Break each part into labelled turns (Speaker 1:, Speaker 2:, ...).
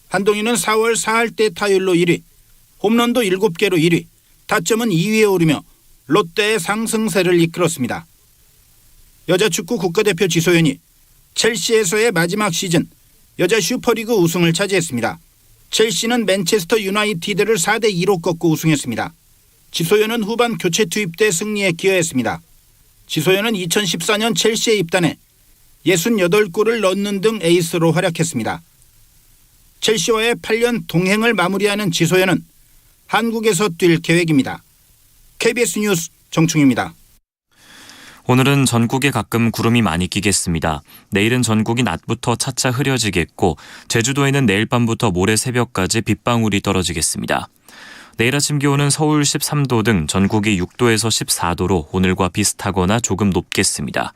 Speaker 1: 한동희는 4월 4할대 타율로 1위, 홈런도 7개로 1위, 타점은 2위에 오르며 롯데의 상승세를 이끌었습니다. 여자 축구 국가대표 지소연이 첼시에서의 마지막 시즌 여자 슈퍼리그 우승을 차지했습니다. 첼시는 맨체스터 유나이티드를 4대2로 꺾고 우승했습니다. 지소연은 후반 교체 투입돼 승리에 기여했습니다. 지소연은 2014년 첼시에 입단해 68골을 넣는 등 에이스로 활약했습니다. 첼시와의 8년 동행을 마무리하는 지소연은 한국에서 뛸 계획입니다. KBS 뉴스 정충입니다.
Speaker 2: 오늘은 전국에 가끔 구름이 많이 끼겠습니다. 내일은 전국이 낮부터 차차 흐려지겠고 제주도에는 내일 밤부터 모레 새벽까지 빗방울이 떨어지겠습니다. 내일 아침 기온은 서울 13도 등 전국이 6도에서 14도로 오늘과 비슷하거나 조금 높겠습니다.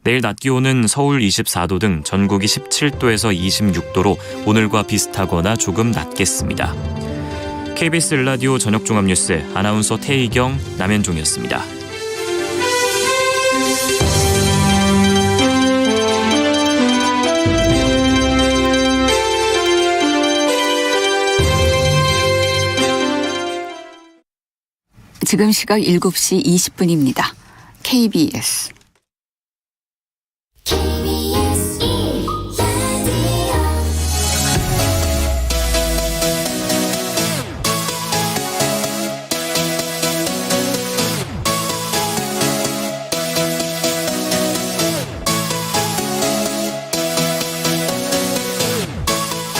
Speaker 2: 내일 낮 기온은 서울 24도 등 전국이 17도에서 26도로 오늘과 비슷하거나 조금 낮겠습니다. KBS 라디오 저녁종합뉴스 아나운서 태희경, 남현종이었습니다.
Speaker 3: 지금 시각 7시 20분입니다. KBS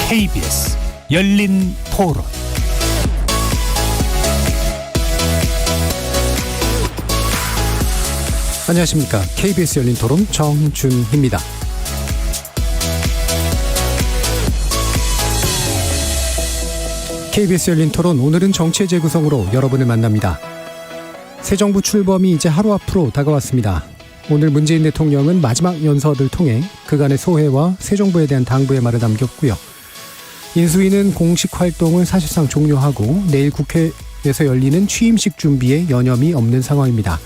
Speaker 4: KBS 열린 토론. 안녕하십니까. KBS 열린 토론 정준희입니다. KBS 열린 토론, 오늘은 정치의 재구성으로 여러분을 만납니다. 새 정부 출범이 이제 하루 앞으로 다가왔습니다. 오늘 문재인 대통령은 마지막 연설을 통해 그간의 소회와 새 정부에 대한 당부의 말을 남겼고요. 인수위는 공식 활동을 사실상 종료하고 내일 국회에서 열리는 취임식 준비에 여념이 없는 상황입니다.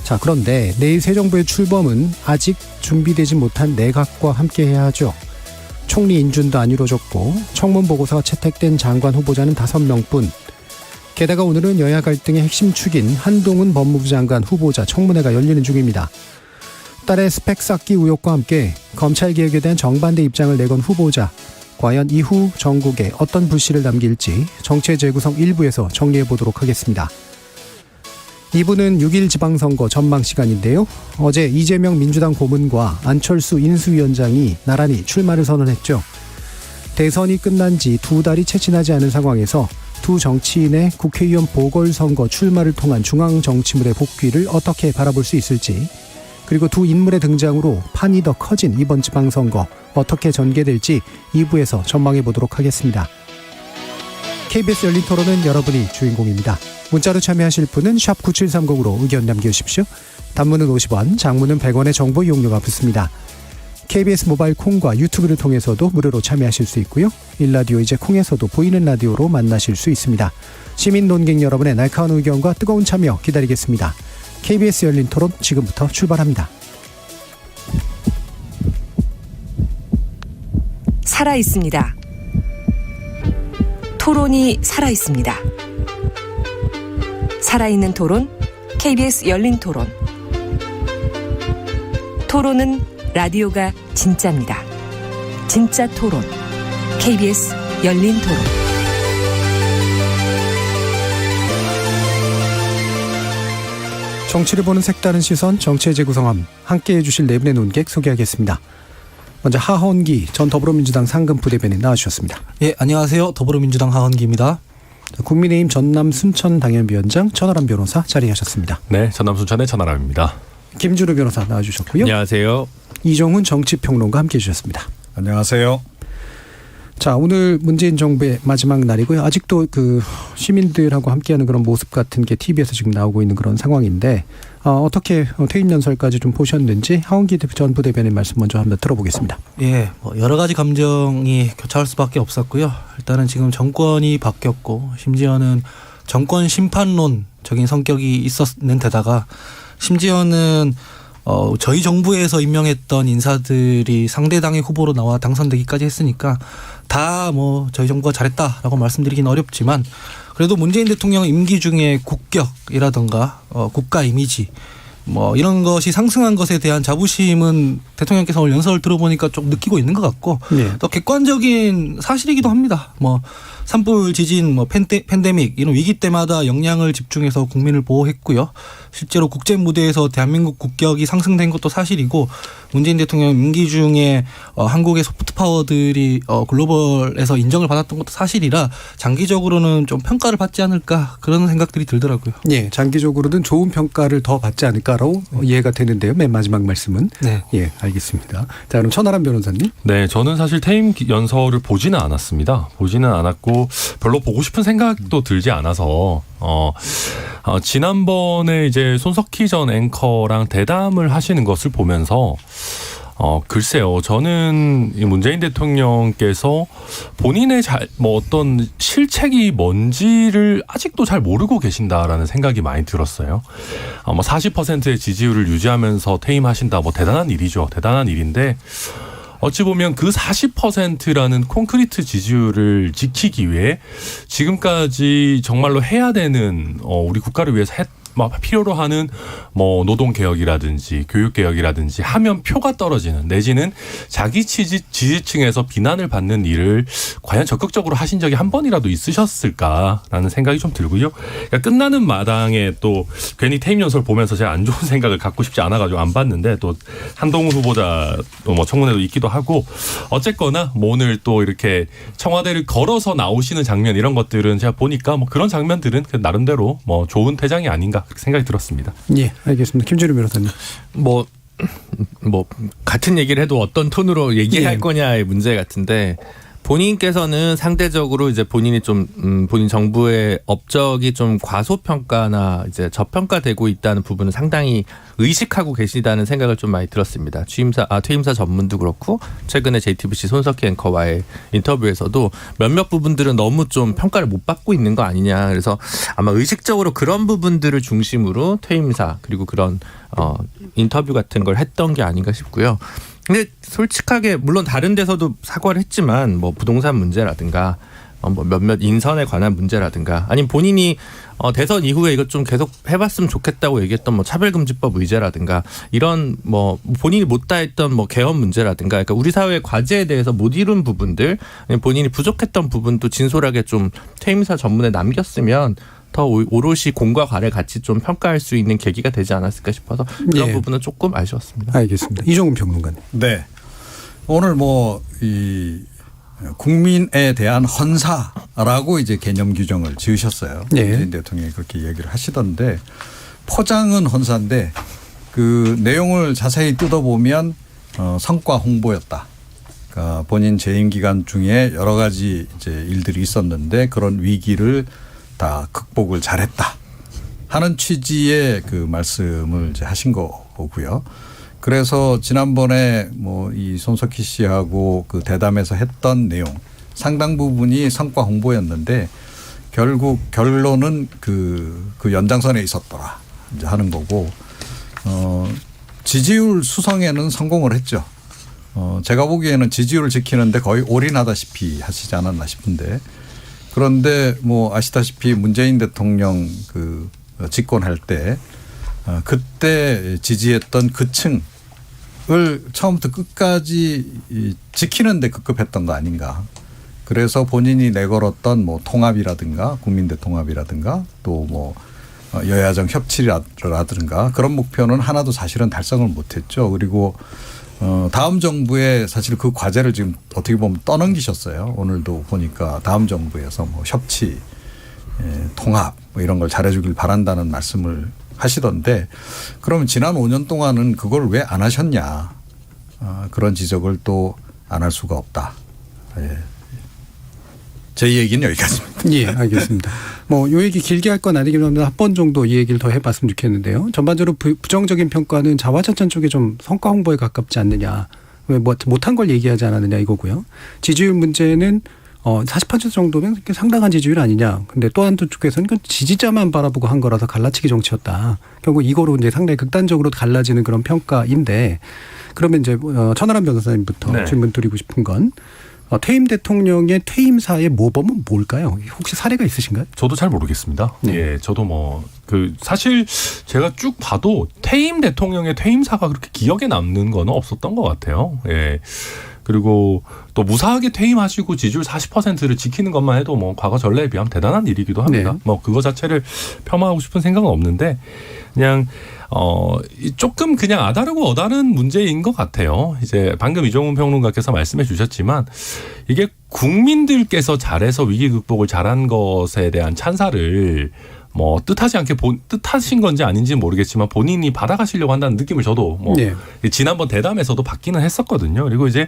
Speaker 4: 자, 그런데 내일 새 정부의 출범은 아직 준비되지 못한 내각과 함께 해야 하죠. 총리 인준도 안 이루어졌고 청문 보고서가 채택된 장관 후보자는 5명뿐. 게다가 오늘은 여야 갈등의 핵심 축인 한동훈 법무부 장관 후보자 청문회가 열리는 중입니다. 딸의 스펙 쌓기 의혹과 함께 검찰개혁에 대한 정반대 입장을 내건 후보자, 과연 이후 전국에 어떤 불씨를 남길지 정치의 재구성 1부에서 정리해보도록 하겠습니다. 2부는 6일 지방선거 전망 시간인데요. 어제 이재명 민주당 고문과 안철수 인수위원장이 나란히 출마를 선언했죠. 대선이 끝난 지 2달이 채 지나지 않은 상황에서 두 정치인의 국회의원 보궐선거 출마를 통한 중앙정치물의 복귀를 어떻게 바라볼 수 있을지, 그리고 두 인물의 등장으로 판이 더 커진 이번 지방선거 어떻게 전개될지 2부에서 전망해보도록 하겠습니다. KBS 열린 토론은 여러분이 주인공입니다. 문자로 참여하실 분은 샵 9730으로 의견 남겨주십시오. 단문은 50원, 장문은 100원의 정보 이용료가 붙습니다. KBS 모바일 콩과 유튜브를 통해서도 무료로 참여하실 수 있고요. 일라디오 이제 콩에서도 보이는 라디오로 만나실 수 있습니다. 시민 논객 여러분의 날카로운 의견과 뜨거운 참여 기다리겠습니다. KBS 열린 토론 지금부터 출발합니다.
Speaker 5: 살아있습니다. 토론이 살아있습니다. 살아있는 토론, KBS 열린 토론. 토론은 라디오가 진짜입니다. 진짜 토론, KBS 열린 토론.
Speaker 4: 정치를 보는 색다른 시선, 정치의 재구성함, 함께해 주실 네 분의 논객 소개하겠습니다. 먼저 하헌기 전 더불어민주당 상근부대변인 나와주셨습니다.
Speaker 6: 예, 안녕하세요. 더불어민주당 하헌기입니다.
Speaker 4: 국민의힘 전남 순천 당협위원장 천하람 변호사 자리하셨습니다.
Speaker 7: 네, 전남 순천의 천하람입니다.
Speaker 4: 김준우 변호사 나와주셨고요.
Speaker 7: 안녕하세요.
Speaker 4: 이종훈 정치평론가 함께해 주셨습니다.
Speaker 8: 안녕하세요.
Speaker 4: 자, 오늘 문재인 정부의 마지막 날이고요. 아직도 그 시민들하고 함께하는 그런 모습 같은 게 TV에서 지금 나오고 있는 그런 상황인데, 어떻게 퇴임 연설까지 좀 보셨는지 하헌기 전 부대변인 말씀 먼저 한번 들어보겠습니다.
Speaker 6: 예, 여러 가지 감정이 교차할 수밖에 없었고요. 일단은 지금 정권이 바뀌었고 심지어는 정권 심판론적인 성격이 있었는 데다가 심지어는 저희 정부에서 임명했던 인사들이 상대당의 후보로 나와 당선되기까지 했으니까 다 뭐 저희 정부가 잘했다라고 말씀드리긴 어렵지만 그래도 문재인 대통령 임기 중에 국격이라든가 국가 이미지 뭐 이런 것이 상승한 것에 대한 자부심은 대통령께서 오늘 연설을 들어보니까 좀 느끼고 있는 것 같고
Speaker 4: 네.
Speaker 6: 또 객관적인 사실이기도 합니다. 뭐 산불, 지진, 뭐 팬데믹 이런 위기 때마다 역량을 집중해서 국민을 보호했고요. 실제로 국제 무대에서 대한민국 국격이 상승된 것도 사실이고 문재인 대통령 임기 중에 한국의 소프트 파워들이 글로벌에서 인정을 받았던 것도 사실이라 장기적으로는 좀 평가를 받지 않을까 그런 생각들이 들더라고요.
Speaker 4: 예, 장기적으로는 좋은 평가를 더 받지 않을까라고 이해가 되는데요. 맨 마지막 말씀은.
Speaker 6: 네.
Speaker 4: 예, 알겠습니다. 자, 그럼 천하람 변호사님.
Speaker 7: 네, 저는 사실 퇴임 연설을 보지는 않았습니다. 보지는 않았고 별로 보고 싶은 생각도 들지 않아서 지난번에 이제 손석희 전 앵커랑 대담을 하시는 것을 보면서 글쎄요, 저는 이 문재인 대통령께서 본인의 뭐 어떤 실책이 뭔지를 아직도 잘 모르고 계신다라는 생각이 많이 들었어요. 뭐 40%의 지지율을 유지하면서 퇴임하신다, 뭐 대단한 일이죠. 대단한 일인데 어찌 보면 그 40%라는 콘크리트 지지율을 지키기 위해 지금까지 정말로 해야 되는 우리 국가를 위해서 필요로 하는 뭐 노동개혁이라든지 교육개혁이라든지 하면 표가 떨어지는 내지는 자기 지지층에서 비난을 받는 일을 과연 적극적으로 하신 적이 한 번이라도 있으셨을까라는 생각이 좀 들고요. 그러니까 끝나는 마당에 또 괜히 퇴임 연설 보면서 제가 안 좋은 생각을 갖고 싶지 않아가지고 안 봤는데 또 한동훈 후보자 뭐 청문회도 있기도 하고 어쨌거나 뭐 오늘 또 이렇게 청와대를 걸어서 나오시는 장면 이런 것들은 제가 보니까 뭐 그런 장면들은 나름대로 뭐 좋은 퇴장이 아닌가 그렇게 생각이 들었습니다.
Speaker 4: 예, 알겠습니다. 김준우 변호사님.
Speaker 8: 뭐 같은 얘기를 해도 어떤 톤으로 얘기할
Speaker 4: 예.
Speaker 8: 거냐의 문제 같은데 본인께서는 상대적으로 이제 본인이 좀 본인 정부의 업적이 좀 과소평가나 이제 저평가되고 있다는 부분을 상당히 의식하고 계시다는 생각을 좀 많이 들었습니다. 퇴임사 전문도 그렇고 최근에 JTBC 손석희 앵커와의 인터뷰에서도 몇몇 부분들은 너무 좀 평가를 못 받고 있는 거 아니냐. 그래서 아마 의식적으로 그런 부분들을 중심으로 퇴임사 그리고 그런 인터뷰 같은 걸 했던 게 아닌가 싶고요. 근데 솔직하게 물론 다른 데서도 사과를 했지만 뭐 부동산 문제라든가 뭐 몇몇 인선에 관한 문제라든가 아니면 본인이 대선 이후에 이것 좀 계속 해봤으면 좋겠다고 얘기했던 뭐 차별금지법 의제라든가 이런 뭐 본인이 못다했던 뭐 개헌 문제라든가 그러니까 우리 사회의 과제에 대해서 못 이룬 부분들 아니면 본인이 부족했던 부분도 진솔하게 좀 퇴임사 전문에 남겼으면 더 오롯이 공과 과를 같이 좀 평가할 수 있는 계기가 되지 않았을까 싶어서 그런
Speaker 4: 예.
Speaker 8: 부분은 조금 아쉬웠습니다.
Speaker 4: 알겠습니다. 이종훈 평론가님.
Speaker 9: 네. 오늘 이 국민에 대한 헌사라고 이제 개념 규정을 지으셨어요.
Speaker 4: 네.
Speaker 9: 문재인 대통령이 그렇게 얘기를 하시던데 포장은 헌사인데 그 내용을 자세히 뜯어보면 성과 홍보였다. 그러니까 본인 재임 기간 중에 여러 가지 이제 일들이 있었는데 그런 위기를 다 극복을 잘했다 하는 취지의 그 말씀을 이제 하신 거고요. 그래서 지난번에 뭐 이 손석희 씨하고 그 대담에서 했던 내용 상당 부분이 성과 홍보였는데 결국 결론은 그 연장선에 있었더라 이제 하는 거고 지지율 수성에는 성공을 했죠. 제가 보기에는 지지율을 지키는데 거의 올인하다시피 하시지 않았나 싶은데 그런데 뭐 아시다시피 문재인 대통령 그 집권할 때 그때 지지했던 그 층을 처음부터 끝까지 지키는 데 급급했던 거 아닌가. 그래서 본인이 내걸었던 뭐 통합이라든가 국민대 통합이라든가 또 뭐 여야정 협치라든가 그런 목표는 하나도 사실은 달성을 못했죠. 그리고 다음 정부에 사실 그 과제를 지금 어떻게 보면 떠넘기셨어요. 오늘도 보니까 다음 정부에서 뭐 협치, 통합 뭐 이런 걸 잘해주길 바란다는 말씀을 하시던데 그러면 지난 5년 동안은 그걸 왜 안 하셨냐. 그런 지적을 또 안 할 수가 없다. 예. 제 얘기는 여기까지입니다.
Speaker 4: 예, 알겠습니다. 뭐 요 얘기 길게 할 건 아니긴 한데 한 번 정도 이 얘기를 더 해봤으면 좋겠는데요. 전반적으로 부정적인 평가는 자화자찬 쪽에 좀 성과 홍보에 가깝지 않느냐. 왜 뭐 못한 걸 얘기하지 않았느냐 이거고요. 지지율 문제는 40% 정도면 상당한 지지율 아니냐. 근데 또 한쪽에서는 지지자만 바라보고 한 거라서 갈라치기 정치였다. 결국 이거로 이제 상당히 극단적으로 갈라지는 그런 평가인데 그러면 이제 천하람 변호사님부터
Speaker 7: 네.
Speaker 4: 질문 드리고 싶은 건 퇴임 대통령의 퇴임사의 모범은 뭘까요? 혹시 사례가 있으신가요?
Speaker 7: 저도 잘 모르겠습니다.
Speaker 4: 네.
Speaker 7: 예, 저도 사실 제가 쭉 봐도 퇴임 대통령의 퇴임사가 그렇게 기억에 남는 거는 없었던 것 같아요. 예. 그리고 또 무사하게 퇴임하시고 지지율 40%를 지키는 것만 해도 과거 전례에 비하면 대단한 일이기도 합니다.
Speaker 4: 네.
Speaker 7: 그거 자체를 폄하하고 싶은 생각은 없는데 그냥 조금 그냥 아다르고 어다른 문제인 것 같아요. 이제 방금 이종훈 평론가께서 말씀해 주셨지만 이게 국민들께서 잘해서 위기 극복을 잘한 것에 대한 찬사를 뜻하지 않게 뜻하신 건지 아닌지는 모르겠지만 본인이 받아가시려고 한다는 느낌을 저도
Speaker 4: 네.
Speaker 7: 지난번 대담에서도 받기는 했었거든요. 그리고 이제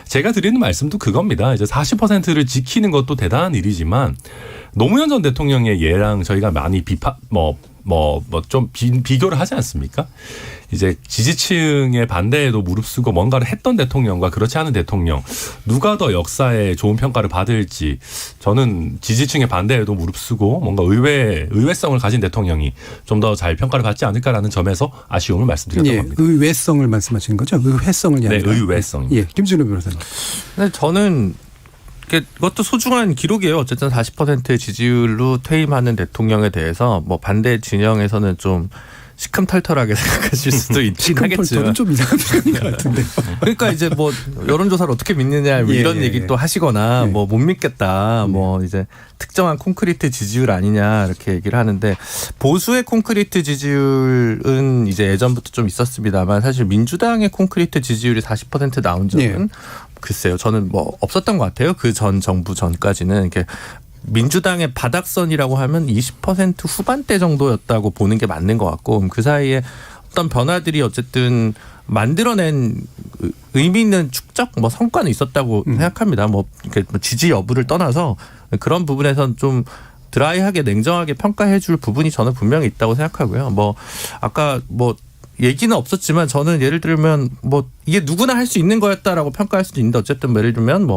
Speaker 7: 제가 드리는 말씀도 그겁니다. 이제 40%를 지키는 것도 대단한 일이지만 노무현 전 대통령의 예랑 저희가 많이 좀 비교를 하지 않습니까? 이제 지지층의 반대에도 무릅쓰고 뭔가를 했던 대통령과 그렇지 않은 대통령 누가 더 역사에 좋은 평가를 받을지 저는 지지층의 반대에도 무릅쓰고 뭔가 의외성을 가진 대통령이 좀 더 잘 평가를 받지 않을까라는 점에서 아쉬움을 말씀드렸던 겁니다.
Speaker 4: 의외성을 말씀하시는 거죠? 의회성을
Speaker 7: 네,
Speaker 4: 아니라.
Speaker 7: 의외성.
Speaker 4: 예, 김준호 변호사님.
Speaker 8: 근데 저는 그것도 소중한 기록이에요. 어쨌든 40%의 지지율로 퇴임하는 대통령에 대해서 반대 진영에서는 좀 시큼털털하게 생각하실 수도 있긴 하겠지만.
Speaker 4: 시큼털털은 좀 이상한 표현인 것 같은데.
Speaker 8: 그러니까 이제 여론조사를 어떻게 믿느냐 이런 얘기 또 하시거나 못 믿겠다. 이제 특정한 콘크리트 지지율 아니냐 이렇게 얘기를 하는데 보수의 콘크리트 지지율은 이제 예전부터 좀 있었습니다만 사실 민주당의 콘크리트 지지율이 40% 나온 적은 글쎄요. 저는 없었던 것 같아요. 그 전 정부 전까지는 이렇게 민주당의 바닥선이라고 하면 20% 후반대 정도였다고 보는 게 맞는 것 같고 그 사이에 어떤 변화들이 어쨌든 만들어낸 의미 있는 축적 성과는 있었다고 생각합니다. 이렇게 지지 여부를 떠나서 그런 부분에선 좀 드라이하게 냉정하게 평가해 줄 부분이 저는 분명히 있다고 생각하고요. 아까 얘기는 없었지만 저는 예를 들면 이게 누구나 할 수 있는 거였다라고 평가할 수도 있는데 어쨌든 예를 들면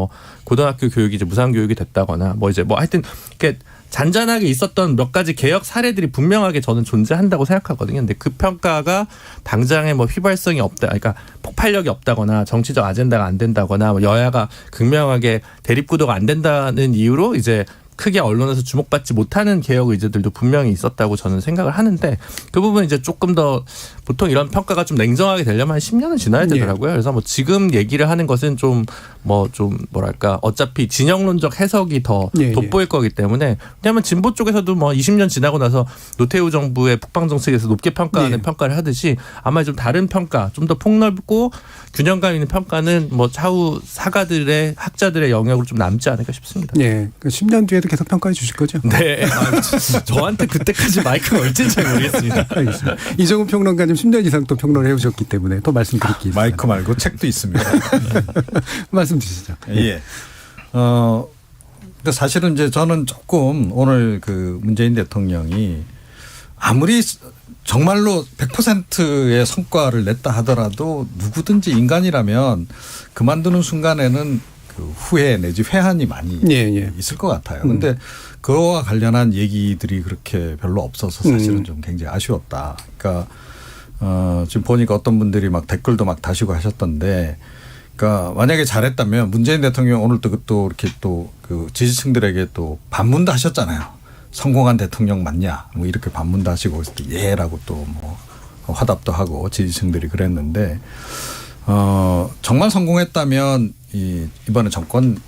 Speaker 8: 고등학교 교육이 이제 무상교육이 됐다거나 하여튼 이렇게 잔잔하게 있었던 몇 가지 개혁 사례들이 분명하게 저는 존재한다고 생각하거든요. 근데 그 평가가 당장에 휘발성이 없다, 그러니까 폭발력이 없다거나 정치적 아젠다가 안 된다거나 여야가 극명하게 대립구도가 안 된다는 이유로 이제 크게 언론에서 주목받지 못하는 개혁 의제들도 분명히 있었다고 저는 생각을 하는데 그 부분 이제 조금 더 보통 이런 평가가 좀 냉정하게 되려면 한 10년은 지나야 되더라고요. 그래서 지금 얘기를 하는 것은 좀 뭐랄까 어차피 진영론적 해석이 더 돋보일 거기 때문에 왜냐하면 진보 쪽에서도 20년 지나고 나서 노태우 정부의 북방 정책에서 높게 평가하는 평가를 하듯이 아마 좀 다른 평가 좀 더 폭넓고 균형감 있는 평가는 차후 사가들의 학자들의 영역으로 좀 남지 않을까 싶습니다.
Speaker 4: 네, 10년 뒤에도 계속 평가해 주실 거죠?
Speaker 8: 네. 저한테 그때까지 마이크가 올지는 잘 모르겠습니다.
Speaker 4: 알겠습니다. 이종훈 평론가님 10년 이상 또 평론을 해오셨기 때문에 또 말씀드릴게요.
Speaker 9: 마이크 말고 책도 있습니다.
Speaker 4: 말씀 주시죠.
Speaker 9: 예. 근데 사실은 이제 저는 조금 오늘 그 문재인 대통령이 아무리 정말로 100%의 성과를 냈다 하더라도 누구든지 인간이라면 그만두는 순간에는 그 후회 내지 회한이 많이 있을 것 같아요. 그런데 그거와 관련한 얘기들이 그렇게 별로 없어서 사실은 좀 굉장히 아쉬웠다. 그러니까 지금 보니까 어떤 분들이 댓글도 다시고 하셨던데, 그러니까 만약에 잘했다면 문재인 대통령 오늘 또 이렇게 또 그 지지층들에게 또 반문도 하셨잖아요. 성공한 대통령 맞냐? 이렇게 반문도 하시고 예라고 또 화답도 하고 지지층들이 그랬는데 정말 성공했다면 이번에 정권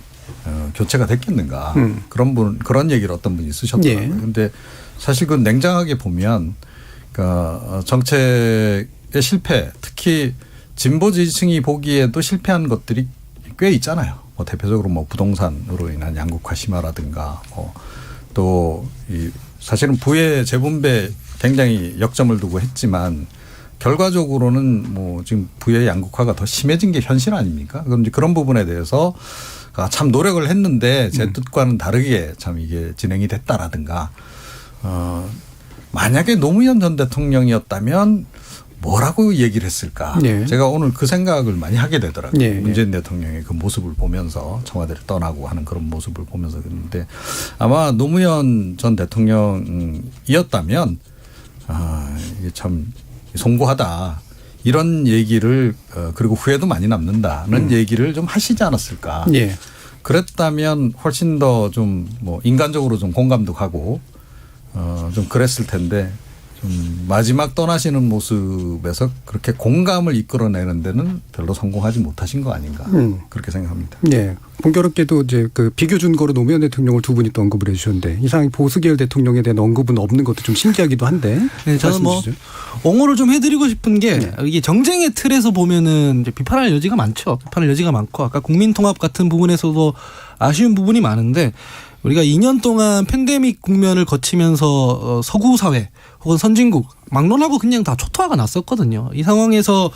Speaker 9: 교체가 됐겠는가 그런 얘기를 어떤 분이 쓰셨더라고요. 그런데 사실 그 냉정하게 보면 그러니까 정책의 실패, 특히 진보 지지층이 보기에도 실패한 것들이 꽤 있잖아요. 대표적으로 부동산으로 인한 양극화 심화라든가 또 사실은 부의 재분배 굉장히 역점을 두고 했지만 결과적으로는 지금 부의 양극화가 더 심해진 게 현실 아닙니까? 그럼 이제 그런 부분에 대해서 참 노력을 했는데 제 뜻과는 다르게 참 이게 진행이 됐다라든가 만약에 노무현 전 대통령이었다면 뭐라고 얘기를 했을까.
Speaker 4: 네.
Speaker 9: 제가 오늘 그 생각을 많이 하게 되더라고요.
Speaker 4: 네.
Speaker 9: 문재인 대통령의 그 모습을 보면서 청와대를 떠나고 하는 그런 모습을 보면서 그랬는데 아마 노무현 전 대통령이었다면 이게 참 송구하다. 이런 얘기를 그리고 후회도 많이 남는다는 얘기를 좀 하시지 않았을까.
Speaker 4: 예.
Speaker 9: 그랬다면 훨씬 더 좀 뭐 인간적으로 좀 공감도 가고 좀 그랬을 텐데 좀 마지막 떠나시는 모습에서 그렇게 공감을 이끌어내는 데는 별로 성공하지 못하신 거 아닌가 그렇게 생각합니다.
Speaker 4: 예. 공교롭게도 이제 그 비교 준거로 노무현 대통령을 두 분이 또 언급을 해주셨는데 이상하게 보수계열 대통령에 대한 언급은 없는 것도 좀 신기하기도 한데.
Speaker 6: 네, 저는 뭐 옹호를 좀 해드리고 싶은 게 이게 정쟁의 틀에서 보면은 이제 비판할 여지가 많죠. 비판할 여지가 많고 아까 국민통합 같은 부분에서도 아쉬운 부분이 많은데 우리가 2년 동안 팬데믹 국면을 거치면서 서구 사회 혹은 선진국 막론하고 그냥 다 초토화가 났었거든요. 이 상황에서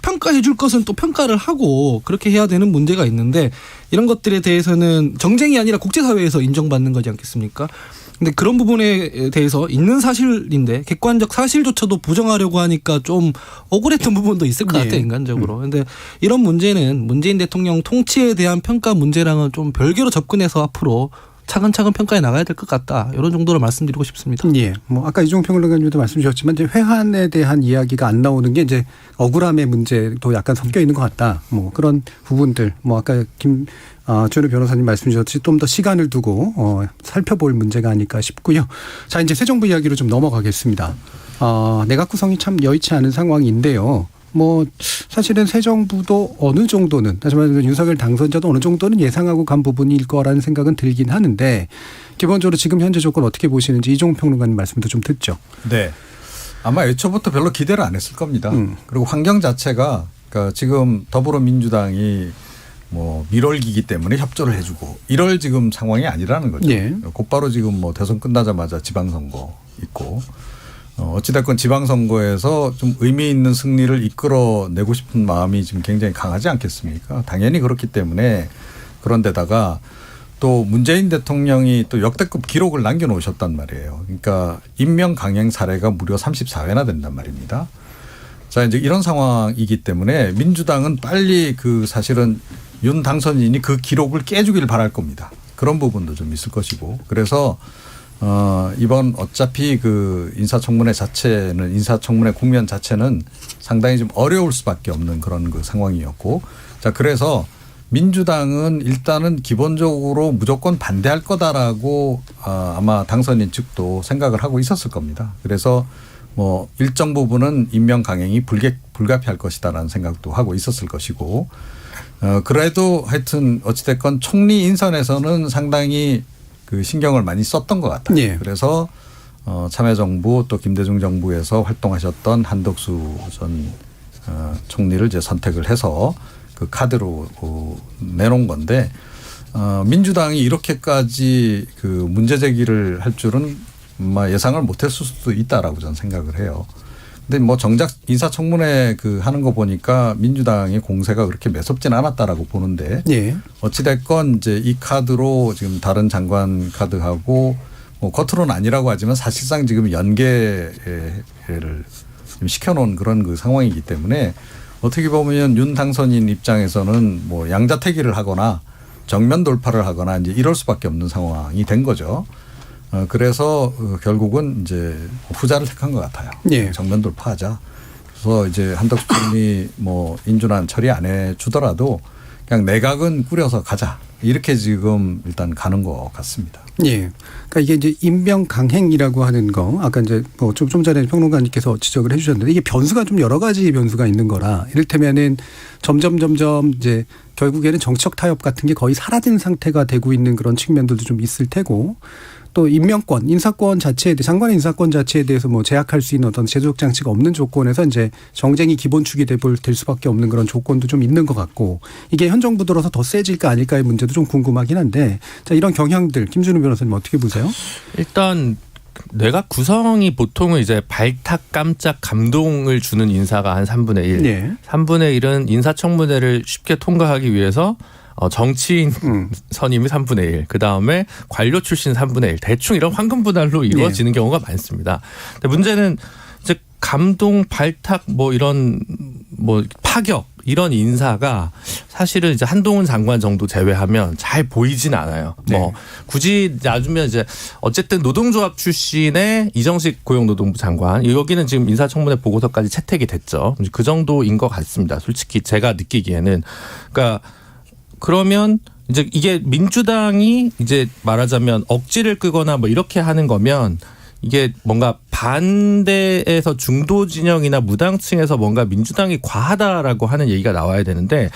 Speaker 6: 평가해 줄 것은 또 평가를 하고 그렇게 해야 되는 문제가 있는데 이런 것들에 대해서는 정쟁이 아니라 국제사회에서 인정받는 거지 않겠습니까? 근데 그런 부분에 대해서 있는 사실인데 객관적 사실조차도 부정하려고 하니까 좀 억울했던 부분도 있을 것 같아요. 인간적으로. 그런데 이런 문제는 문재인 대통령 통치에 대한 평가 문제랑은 좀 별개로 접근해서 앞으로 차근차근 평가해 나가야 될 것 같다. 이런 정도로 말씀드리고 싶습니다.
Speaker 4: 예. 뭐 아까 이종필 평론가님도 말씀 주셨지만 이제 회한에 대한 이야기가 안 나오는 게 이제 억울함의 문제도 약간 섞여 있는 것 같다. 뭐 그런 부분들 뭐 아까 주현우 변호사님 말씀 주셨듯이 좀 더 시간을 두고 살펴볼 문제가 아닐까 싶고요. 자, 이제 새 정부 이야기로 좀 넘어가겠습니다. 내각 구성이 참 여의치 않은 상황인데요. 뭐 사실은 새 정부도 어느 정도는 하지만 윤석열 당선자도 어느 정도는 예상하고 간 부분일 거라는 생각은 들긴 하는데 기본적으로 지금 현재 조건 어떻게 보시는지 이종훈 평론가님 말씀도 좀 듣죠.
Speaker 9: 네. 아마 애초부터 별로 기대를 안 했을 겁니다. 그리고 환경 자체가 그러니까 지금 더불어민주당이 뭐 밀월기이기 때문에 협조를 해주고 이럴 지금 상황이 아니라는 거죠.
Speaker 4: 예.
Speaker 9: 곧바로 지금 뭐 대선 끝나자마자 지방선거 있고 어찌됐건 지방선거에서 좀 의미 있는 승리를 이끌어내고 싶은 마음이 지금 굉장히 강하지 않겠습니까? 당연히 그렇기 때문에 그런데다가 또 문재인 대통령이 또 역대급 기록을 남겨놓으셨단 말이에요. 그러니까 임명 강행 사례가 무려 34회나 된단 말입니다. 자, 이제 이런 상황이기 때문에 민주당은 빨리 그 사실은 윤 당선인이 그 기록을 깨주기를 바랄 겁니다. 그런 부분도 좀 있을 것이고 그래서 이번 어차피 그 인사청문회 국면 자체는 상당히 좀 어려울 수밖에 없는 그런 그 상황이었고 자, 그래서 민주당은 일단은 기본적으로 무조건 반대할 거다라고 아마 당선인 측도 생각을 하고 있었을 겁니다. 그래서 뭐 일정 부분은 임명 강행이 불가피할 것이다라는 생각도 하고 있었을 것이고 그래도 하여튼 어찌됐건 총리 인선에서는 상당히 그 신경을 많이 썼던 것 같아요.
Speaker 4: 예.
Speaker 9: 그래서 참여정부 또 김대중 정부에서 활동하셨던 한덕수 전 총리를 이제 선택을 해서 그 카드로 내놓은 건데 민주당이 이렇게까지 그 문제 제기를 할 줄은 아마 예상을 못했을 수도 있다라고 저는 생각을 해요. 근데 뭐 정작 인사청문회 그 하는 거 보니까 민주당의 공세가 그렇게 매섭진 않았다라고 보는데
Speaker 4: 예.
Speaker 9: 어찌됐건 이제 이 카드로 지금 다른 장관 카드하고 뭐 겉으로는 아니라고 하지만 사실상 지금 연계를 지금 시켜놓은 그런 그 상황이기 때문에 어떻게 보면 윤 당선인 입장에서는 뭐 양자택일을 하거나 정면 돌파를 하거나 이제 이럴 수밖에 없는 상황이 된 거죠. 그래서 결국은 이제 후자를 택한 것 같아요.
Speaker 4: 예.
Speaker 9: 정면 돌파하자. 그래서 이제 한덕수 총리 뭐 인준안 처리 안 해주더라도 그냥 내각은 꾸려서 가자. 이렇게 지금 일단 가는 것 같습니다.
Speaker 4: 예. 그러니까 이게 이제 임명 강행이라고 하는 거 아까 이제 뭐 좀 전에 평론가님께서 지적을 해 주셨는데 이게 변수가 좀 여러 가지 변수가 있는 거라 이를테면은 점점 이제 결국에는 정치적 타협 같은 게 거의 사라진 상태가 되고 있는 그런 측면들도 좀 있을 테고 또 임명권, 인사권 자체에 대해 장관의 인사권 자체에 대해서 뭐 제약할 수 있는 어떤 제도적 장치가 없는 조건에서 이제 정쟁이 기본축이 될 수밖에 없는 그런 조건도 좀 있는 것 같고 이게 현 정부 들어서 더 세질까 아닐까의 문제도 좀 궁금하긴 한데 자 이런 경향들 김준우 변호사님 어떻게 보세요?
Speaker 8: 일단 내각 구성이 보통은 이제 발탁 깜짝 감동을 주는 인사가 한 3분의 1.
Speaker 4: 네.
Speaker 8: 3분의 1은 인사청문회를 쉽게 통과하기 위해서 정치인 선임이 3분의 1, 그다음에 관료 출신 3분의 1. 대충 이런 황금 분할로 이루어지는 경우가 많습니다. 근데 문제는 이제 감동, 발탁 뭐 이런 뭐 파격 이런 인사가 사실은 이제 한동훈 장관 정도 제외하면 잘 보이진 않아요.
Speaker 4: 네.
Speaker 8: 뭐 굳이 놔주면 이제 어쨌든 노동조합 출신의 이정식 고용노동부 장관 여기는 지금 인사청문회 보고서까지 채택이 됐죠. 그 정도인 것 같습니다. 솔직히 제가 느끼기에는 그러니까 그러면 이제 이게 민주당이 이제 말하자면 억지를 끄거나 뭐 이렇게 하는 거면 이게 뭔가 반대에서 중도 진영이나 무당층에서 뭔가 민주당이 과하다라고 하는 얘기가 나와야 되는데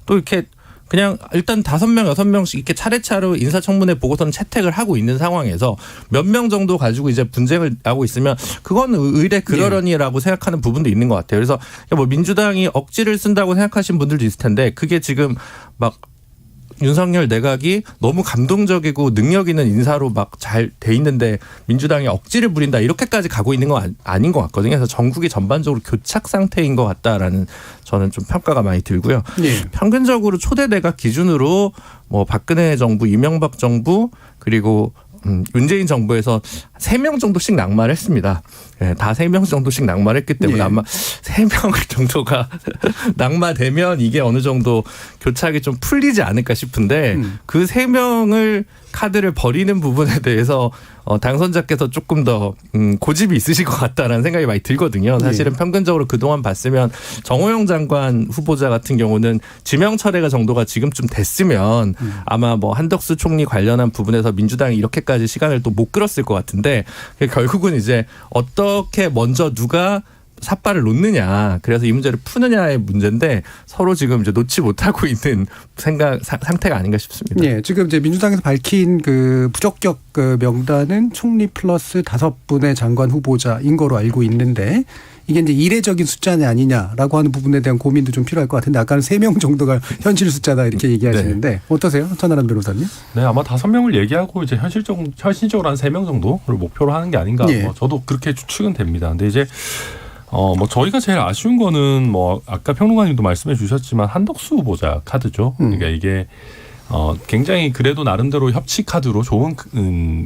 Speaker 8: 또 이렇게 그냥 일단 5명, 6명씩 이렇게 차례차례 인사청문회 보고서는 채택을 하고 있는 상황에서 몇 명 정도 가지고 이제 분쟁을 하고 있으면 그건 의례 그러려니라고 생각하는 부분도 있는 것 같아요. 그래서 뭐 민주당이 억지를 쓴다고 생각하신 분들도 있을 텐데 그게 지금 막 윤석열 내각이 너무 감동적이고 능력 있는 인사로 막 잘 돼 있는데 민주당이 억지를 부린다 이렇게까지 가고 있는 건 아닌 것 같거든요. 그래서 전국이 전반적으로 교착 상태인 것 같다라는 저는 좀 평가가 많이 들고요.
Speaker 4: 네. 평균적으로
Speaker 8: 초대 내각 기준으로 뭐 박근혜 정부, 이명박 정부 그리고 문재인 정부에서 3명 정도씩 낙마를 했습니다. 네, 다 3명 정도씩 낙마를 했기 때문에
Speaker 4: 예.
Speaker 8: 아마 3명 정도가 낙마되면 이게 어느 정도 교착이 좀 풀리지 않을까 싶은데 그 3명을 카드를 버리는 부분에 대해서 당선자께서 조금 더 고집이 있으실 것 같다라는 생각이 많이 들거든요. 사실은 평균적으로 그동안 봤으면 정호영 장관 후보자 같은 경우는 지명 철회가 정도가 지금쯤 됐으면 아마 뭐 한덕수 총리 관련한 부분에서 민주당이 이렇게까지 시간을 또 못 끌었을 것 같은데 결국은 이제 어떻게 먼저 누가 삿발을 놓느냐 그래서 이 문제를 푸느냐의 문제인데 서로 지금 이제 놓지 못하고 있는 상태가 아닌가 싶습니다.
Speaker 4: 네, 지금 이제 민주당에서 밝힌 그 부적격 그 명단은 총리 플러스 5분의 장관 후보자인 거로 알고 있는데 이게 이제 이례적인 숫자냐 아니냐라고 하는 부분에 대한 고민도 좀 필요할 것 같은데 아까는 3명 정도가 현실 숫자다 이렇게 얘기하시는데 어떠세요? 천하람 변호사님?
Speaker 7: 네, 아마 5명을 얘기하고 이제 현실적으로 한 3명 정도를 목표로 하는 게 아닌가.
Speaker 4: 예.
Speaker 7: 뭐 저도 그렇게 추측은 됩니다. 근데 이제 뭐 저희가 제일 아쉬운 거는 뭐 아까 평론가님도 말씀해 주셨지만 한덕수 후보자 카드죠. 그러니까 이게 굉장히 그래도 나름대로 협치 카드로 좋은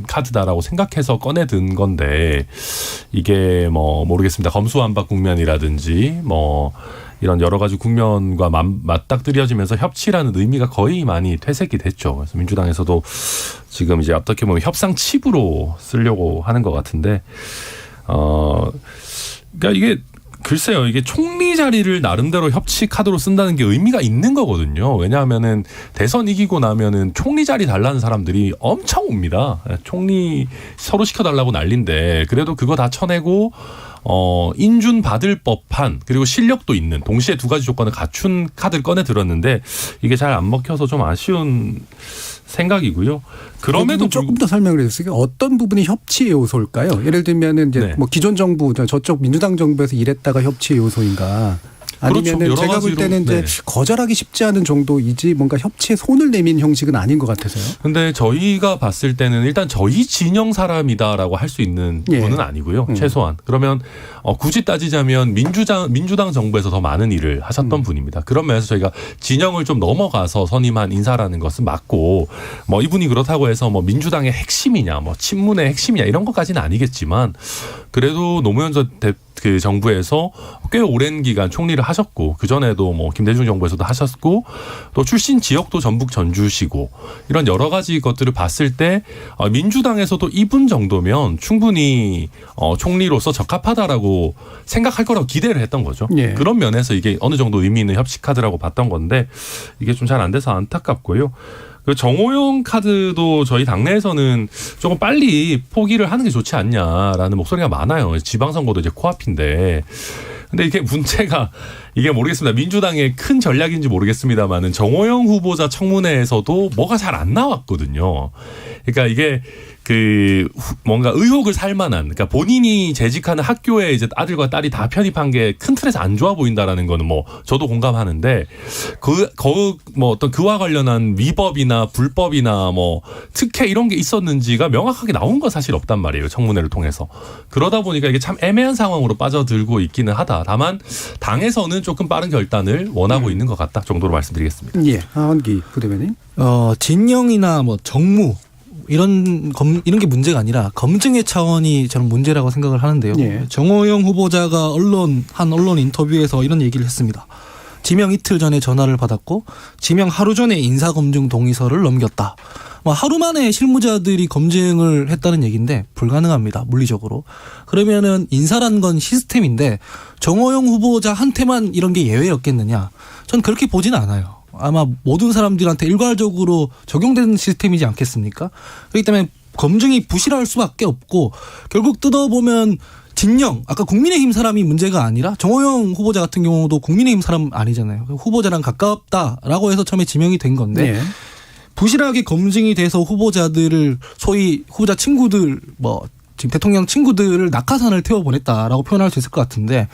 Speaker 7: 카드다라고 생각해서 꺼내든 건데 이게 뭐 모르겠습니다. 검수완박 국면이라든지 뭐 이런 여러 가지 국면과 맞닥뜨려지면서 협치라는 의미가 거의 많이 퇴색이 됐죠. 그래서 민주당에서도 지금 이제 어떻게 보면 협상 칩으로 쓰려고 하는 것 같은데 그러니까 이게 글쎄요. 이게 총리 자리를 나름대로 협치 카드로 쓴다는 게 의미가 있는 거거든요. 왜냐하면은 대선 이기고 나면은 총리 자리 달라는 사람들이 엄청 옵니다. 총리 서로 시켜달라고 난린데 그래도 그거 다 쳐내고 인준 받을 법한 그리고 실력도 있는 동시에 2가지 조건을 갖춘 카드를 꺼내 들었는데 이게 잘 안 먹혀서 좀 아쉬운 생각이고요. 그럼에도
Speaker 4: 조금 더 설명을 해주세요. 어떤 부분이 협치의 요소일까요? 예를 들면은 이제
Speaker 7: 네.
Speaker 4: 뭐 기존 정부 저쪽 민주당 정부에서 일했다가 협치의 요소인가? 아니면은
Speaker 7: 그렇죠. 여러
Speaker 4: 제가 볼
Speaker 7: 가지로,
Speaker 4: 때는 이제
Speaker 7: 네.
Speaker 4: 거절하기 쉽지 않은 정도이지 뭔가 협치에 손을 내민 형식은 아닌 것 같아서요.
Speaker 7: 근데 저희가 봤을 때는 일단 저희 진영 사람이다라고 할 수 있는
Speaker 4: 예.
Speaker 7: 분은 아니고요. 최소한. 그러면 굳이 따지자면 민주당 정부에서 더 많은 일을 하셨던 분입니다. 그런 면에서 저희가 진영을 좀 넘어가서 선임한 인사라는 것은 맞고 뭐 이분이 그렇다고 해서 뭐 민주당의 핵심이냐 뭐 친문의 핵심이냐 이런 것까지는 아니겠지만 그래도 노무현 전 그 정부에서 꽤 오랜 기간 총리를 하셨고 그전에도 뭐 김대중 정부에서도 하셨고 또 출신 지역도 전북 전주시고 이런 여러 가지 것들을 봤을 때 민주당에서도 이분 정도면 충분히 총리로서 적합하다라고 생각할 거라고 기대를 했던 거죠.
Speaker 4: 예.
Speaker 7: 그런 면에서 이게 어느 정도 의미 있는 협치 카드라고 봤던 건데 이게 좀 잘 안 돼서 안타깝고요. 그 정호영 카드도 저희 당내에서는 조금 빨리 포기를 하는 게 좋지 않냐라는 목소리가 많아요. 지방선거도 이제 코앞인데. 근데 이게 문제가 이게 모르겠습니다. 민주당의 큰 전략인지 모르겠습니다만은 정호영 후보자 청문회에서도 뭐가 잘 안 나왔거든요. 그러니까 이게 그 뭔가 의혹을 살 만한 그러니까 본인이 재직하는 학교에 이제 아들과 딸이 다 편입한 게 큰 틀에서 안 좋아 보인다라는 거는 뭐 저도 공감하는데 뭐 어떤 그와 관련한 위법이나 불법이나 뭐 특혜 이런 게 있었는지가 명확하게 나온 건 사실 없단 말이에요. 청문회를 통해서. 그러다 보니까 이게 참 애매한 상황으로 빠져들고 있기는 하다. 다만 당에서는 조금 빠른 결단을 원하고 있는 것 같다 정도로 말씀드리겠습니다.
Speaker 4: 예, 하원기 부대변인.
Speaker 6: 진영이나 뭐 정무 이런 게 문제가 아니라 검증의 차원이 저는 문제라고 생각을 하는데요.
Speaker 4: 예.
Speaker 6: 정호영 후보자가 한 언론 인터뷰에서 이런 얘기를 했습니다. 지명 이틀 전에 전화를 받았고 지명 하루 전에 인사검증 동의서를 넘겼다. 하루 만에 실무자들이 검증을 했다는 얘기인데 불가능합니다. 물리적으로. 그러면은 인사란 건 시스템인데 정호영 후보자한테만 이런 게 예외였겠느냐. 전 그렇게 보지는 않아요. 아마 모든 사람들한테 일괄적으로 적용되는 시스템이지 않겠습니까? 그렇기 때문에 검증이 부실할 수밖에 없고 결국 뜯어보면 진영, 아까 국민의힘 사람이 문제가 아니라 정호영 후보자 같은 경우도 국민의힘 사람 아니잖아요. 후보자랑 가깝다라고 해서 처음에 지명이 된 건데
Speaker 4: 네.
Speaker 6: 부실하게 검증이 돼서 후보자들을 소위 후보자 친구들 지금 대통령 친구들을 낙하산을 태워보냈다라고 표현할 수 있을 것 같은데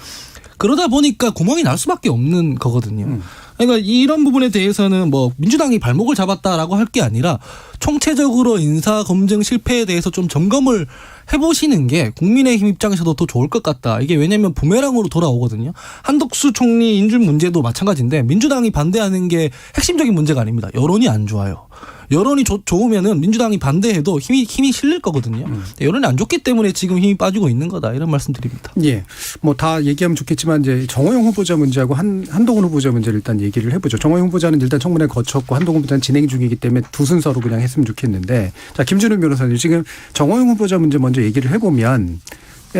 Speaker 6: 그러다 보니까 구멍이 날 수밖에 없는 거거든요. 그러니까 이런 부분에 대해서는 민주당이 발목을 잡았다라고 할 게 아니라 총체적으로 인사 검증 실패에 대해서 좀 점검을 해보시는 게 국민의힘 입장에서도 더 좋을 것 같다. 이게 왜냐하면 부메랑으로 돌아오거든요. 한덕수 총리 인준 문제도 마찬가지인데 민주당이 반대하는 게 핵심적인 문제가 아닙니다. 여론이 안 좋아요. 여론이 좋으면은 민주당이 반대해도 힘이 실릴 거거든요. 여론이 안 좋기 때문에 지금 힘이 빠지고 있는 거다. 이런 말씀드립니다.
Speaker 4: 예. 다 얘기하면 좋겠지만 이제 정호영 후보자 문제하고 한동훈 후보자 문제를 일단 얘기를 해보죠. 정호영 후보자는 일단 청문회 거쳤고 한동훈 후보자는 진행 중이기 때문에 두 순서로 그냥 했으면 좋겠는데 자, 김준우 변호사님 지금 정호영 후보자 문제 먼저 얘기를 해보면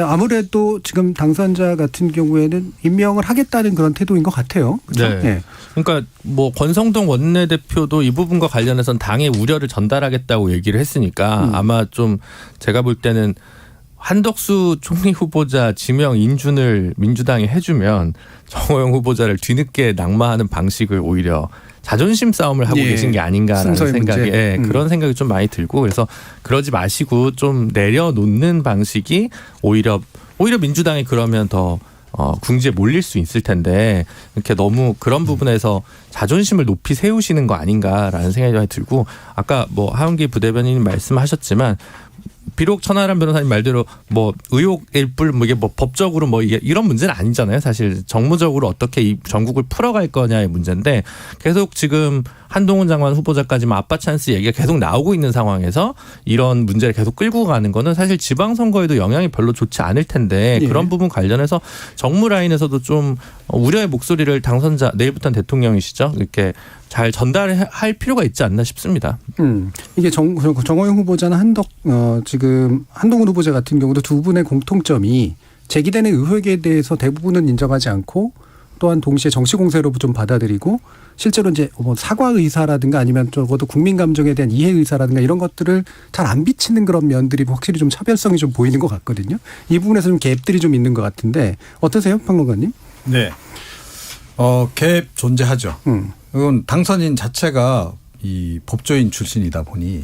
Speaker 4: 아무래도 지금 당선자 같은 경우에는 임명을 하겠다는 그런 태도인 것 같아요. 그렇죠?
Speaker 8: 네.
Speaker 4: 네.
Speaker 8: 그러니까 권성동 원내대표도 이 부분과 관련해서는 당의 우려를 전달하겠다고 얘기를 했으니까 아마 좀 제가 볼 때는 한덕수 총리 후보자 지명 인준을 민주당이 해주면 정호영 후보자를 뒤늦게 낙마하는 방식을 오히려 자존심 싸움을 하고 계신 게 아닌가라는 생각이 그런 생각이 좀 많이 들고 그래서 그러지 마시고 좀 내려놓는 방식이 오히려 민주당이 그러면 더 궁지에 몰릴 수 있을 텐데 이렇게 너무 그런 부분에서 자존심을 높이 세우시는 거 아닌가라는 생각이 많이 들고 아까 하은기 부대변인님 말씀하셨지만 비록 천하람 변호사님 말대로 의혹일 뿐 이게 법적으로 이게 이런 문제는 아니잖아요. 사실 정무적으로 어떻게 이 전국을 풀어갈 거냐의 문제인데 계속 지금 한동훈 장관 후보자까지 아빠 찬스 얘기가 계속 나오고 있는 상황에서 이런 문제를 계속 끌고 가는 거는 사실 지방선거에도 영향이 별로 좋지 않을 텐데 그런 부분 관련해서 정무 라인에서도 좀 우려의 목소리를 당선자 내일부터는 대통령이시죠. 이렇게 잘 전달할 필요가 있지 않나 싶습니다.
Speaker 4: 이게 정호영 후보자나 지금 한동훈 후보자 같은 경우도 두 분의 공통점이 제기되는 의혹에 대해서 대부분은 인정하지 않고 또한 동시에 정치 공세로 좀 받아들이고 실제로 이제 사과 의사라든가 아니면 적어도 국민 감정에 대한 이해 의사라든가 이런 것들을 잘 안 비치는 그런 면들이 확실히 좀 차별성이 좀 보이는 것 같거든요. 이 부분에서 좀 갭들이 좀 있는 것 같은데 어떠세요, 평론가님?
Speaker 9: 네. 갭 존재하죠. 이건 당선인 자체가 이 법조인 출신이다 보니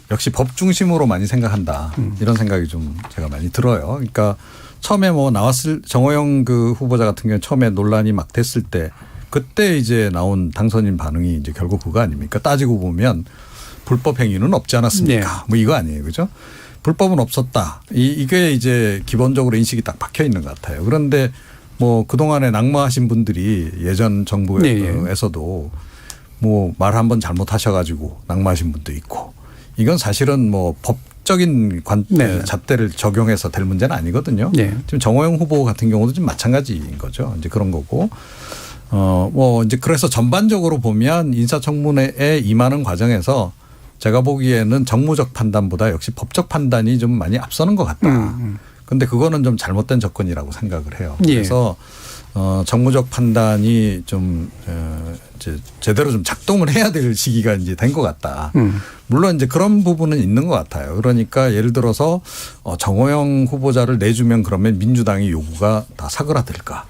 Speaker 9: 역시 법 중심으로 많이 생각한다. 이런 생각이 좀 제가 많이 들어요. 그러니까 처음에 나왔을 정호영 그 후보자 같은 경우는 처음에 논란이 막 됐을 때 그때 이제 나온 당선인 반응이 이제 결국 그거 아닙니까? 따지고 보면 불법 행위는 없지 않았습니까? 이거 아니에요. 그죠? 불법은 없었다. 이게 이제 기본적으로 인식이 딱 박혀 있는 것 같아요. 그런데 그동안에 낙마하신 분들이 예전 정부에서도 말 한 번 잘못하셔가지고 낙마하신 분도 있고 이건 사실은 법적인 잣대를 적용해서 될 문제는 아니거든요. 지금 정호영 후보 같은 경우도 좀 마찬가지인 거죠. 이제 그런 거고. 이제 그래서 전반적으로 보면 인사청문회에 임하는 과정에서 제가 보기에는 정무적 판단보다 역시 법적 판단이 좀 많이 앞서는 것 같다. 근데 그거는 좀 잘못된 접근이라고 생각을 해요. 그래서 정무적 판단이 좀 이제 제대로 좀 작동을 해야 될 시기가 이제 된 것 같다. 물론 이제 그런 부분은 있는 것 같아요. 그러니까 예를 들어서 정호영 후보자를 내주면 그러면 민주당의 요구가 다 사그라들까.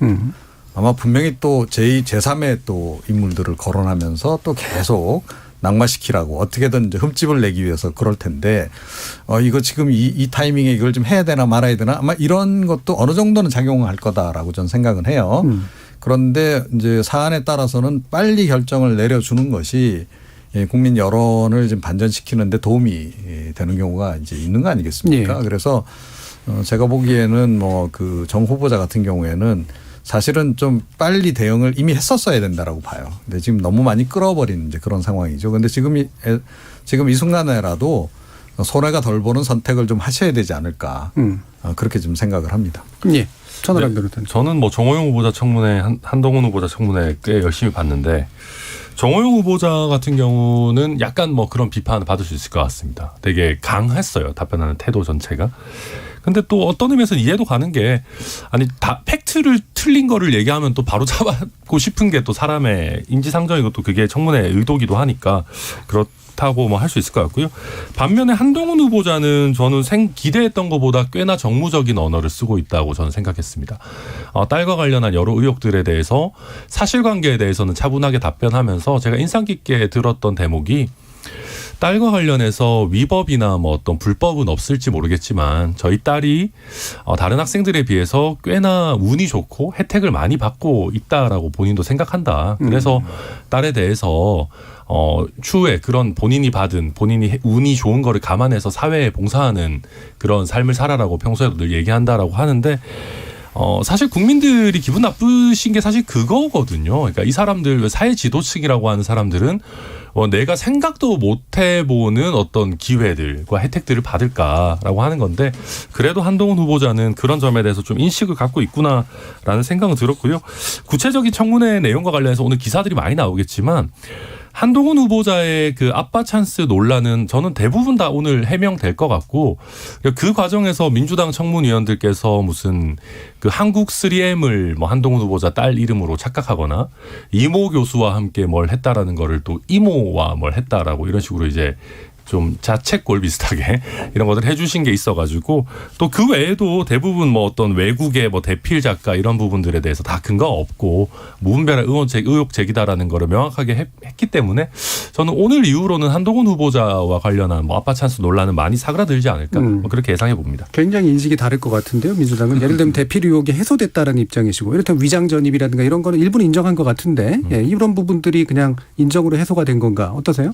Speaker 9: 아마 분명히 또 제2, 제3의 또 인물들을 거론하면서 또 계속 낙마시키라고 어떻게든 이제 흠집을 내기 위해서 그럴 텐데 이거 지금 이 타이밍에 이걸 좀 해야 되나 말아야 되나 아마 이런 것도 어느 정도는 작용할 거다라고 저는 생각은 해요. 그런데 이제 사안에 따라서는 빨리 결정을 내려주는 것이 국민 여론을 좀 반전시키는데 도움이 되는 경우가 이제 있는 거 아니겠습니까? 그래서 제가 보기에는 그 정 후보자 같은 경우에는 사실은 좀 빨리 대응을 이미 했었어야 된다라고 봐요. 근데 지금 너무 많이 끌어버린 이제 그런 상황이죠. 근데 지금 이 순간에라도 손해가 덜 보는 선택을 좀 하셔야 되지 않을까 그렇게 좀 생각을 합니다.
Speaker 4: 예. 천하람 변호사님.
Speaker 7: 저는 뭐 정호영 후보자 청문회, 한동훈 후보자 청문회 꽤 열심히 봤는데 정호영 후보자 같은 경우는 약간 뭐 그런 비판을 받을 수 있을 것 같습니다. 되게 강했어요. 답변하는 태도 전체가. 근데 또 어떤 의미에서 이해도 가는 게 아니 다 팩트를 틀린 거를 얘기하면 또 바로 잡고 싶은 게 또 사람의 인지상정이고 또 그게 청문회의 의도기도 하니까 그렇다고 뭐 할 수 있을 것 같고요. 반면에 한동훈 후보자는 저는 기대했던 것보다 꽤나 정무적인 언어를 쓰고 있다고 저는 생각했습니다. 딸과 관련한 여러 의혹들에 대해서 사실관계에 대해서는 차분하게 답변하면서 제가 인상 깊게 들었던 대목이 딸과 관련해서 위법이나 뭐 어떤 불법은 없을지 모르겠지만 저희 딸이 다른 학생들에 비해서 꽤나 운이 좋고 혜택을 많이 받고 있다라고 본인도 생각한다. 그래서 딸에 대해서 추후에 그런 본인이 운이 좋은 거를 감안해서 사회에 봉사하는 그런 삶을 살아라고 평소에도 늘 얘기한다라고 하는데 사실 국민들이 기분 나쁘신 게 사실 그거거든요. 그러니까 이 사람들 사회 지도층이라고 하는 사람들은 내가 생각도 못 해보는 어떤 기회들과 혜택들을 받을까라고 하는 건데 그래도 한동훈 후보자는 그런 점에 대해서 좀 인식을 갖고 있구나라는 생각은 들었고요. 구체적인 청문회 내용과 관련해서 오늘 기사들이 많이 나오겠지만 한동훈 후보자의 그 아빠 찬스 논란은 저는 대부분 다 오늘 해명될 것 같고 그 과정에서 민주당 청문위원들께서 무슨 그 한국 3M을 뭐 한동훈 후보자 딸 이름으로 착각하거나 이모 교수와 함께 뭘 했다라는 거를 또 이모와 뭘 했다라고 이런 식으로 이제 좀 자책골 비슷하게 이런 것들 해주신 게 있어가지고 또 그 외에도 대부분 뭐 어떤 외국의 뭐 대필 작가 이런 부분들에 대해서 다 근거가 없고 무분별한 의혹 제기다라는 거를 명확하게 했기 때문에 저는 오늘 이후로는 한동훈 후보자와 관련한 뭐 아빠 찬스 논란은 많이 사그라들지 않을까 뭐 그렇게 예상해 봅니다.
Speaker 4: 굉장히 인식이 다를 것 같은데요. 민주당은 예를 들면 대필 의혹이 해소됐다라는 입장이시고 이렇다면 위장 전입이라든가 이런 거는 일부는 인정한 것 같은데 이런 부분들이 그냥 인정으로 해소가 된 건가 어떠세요?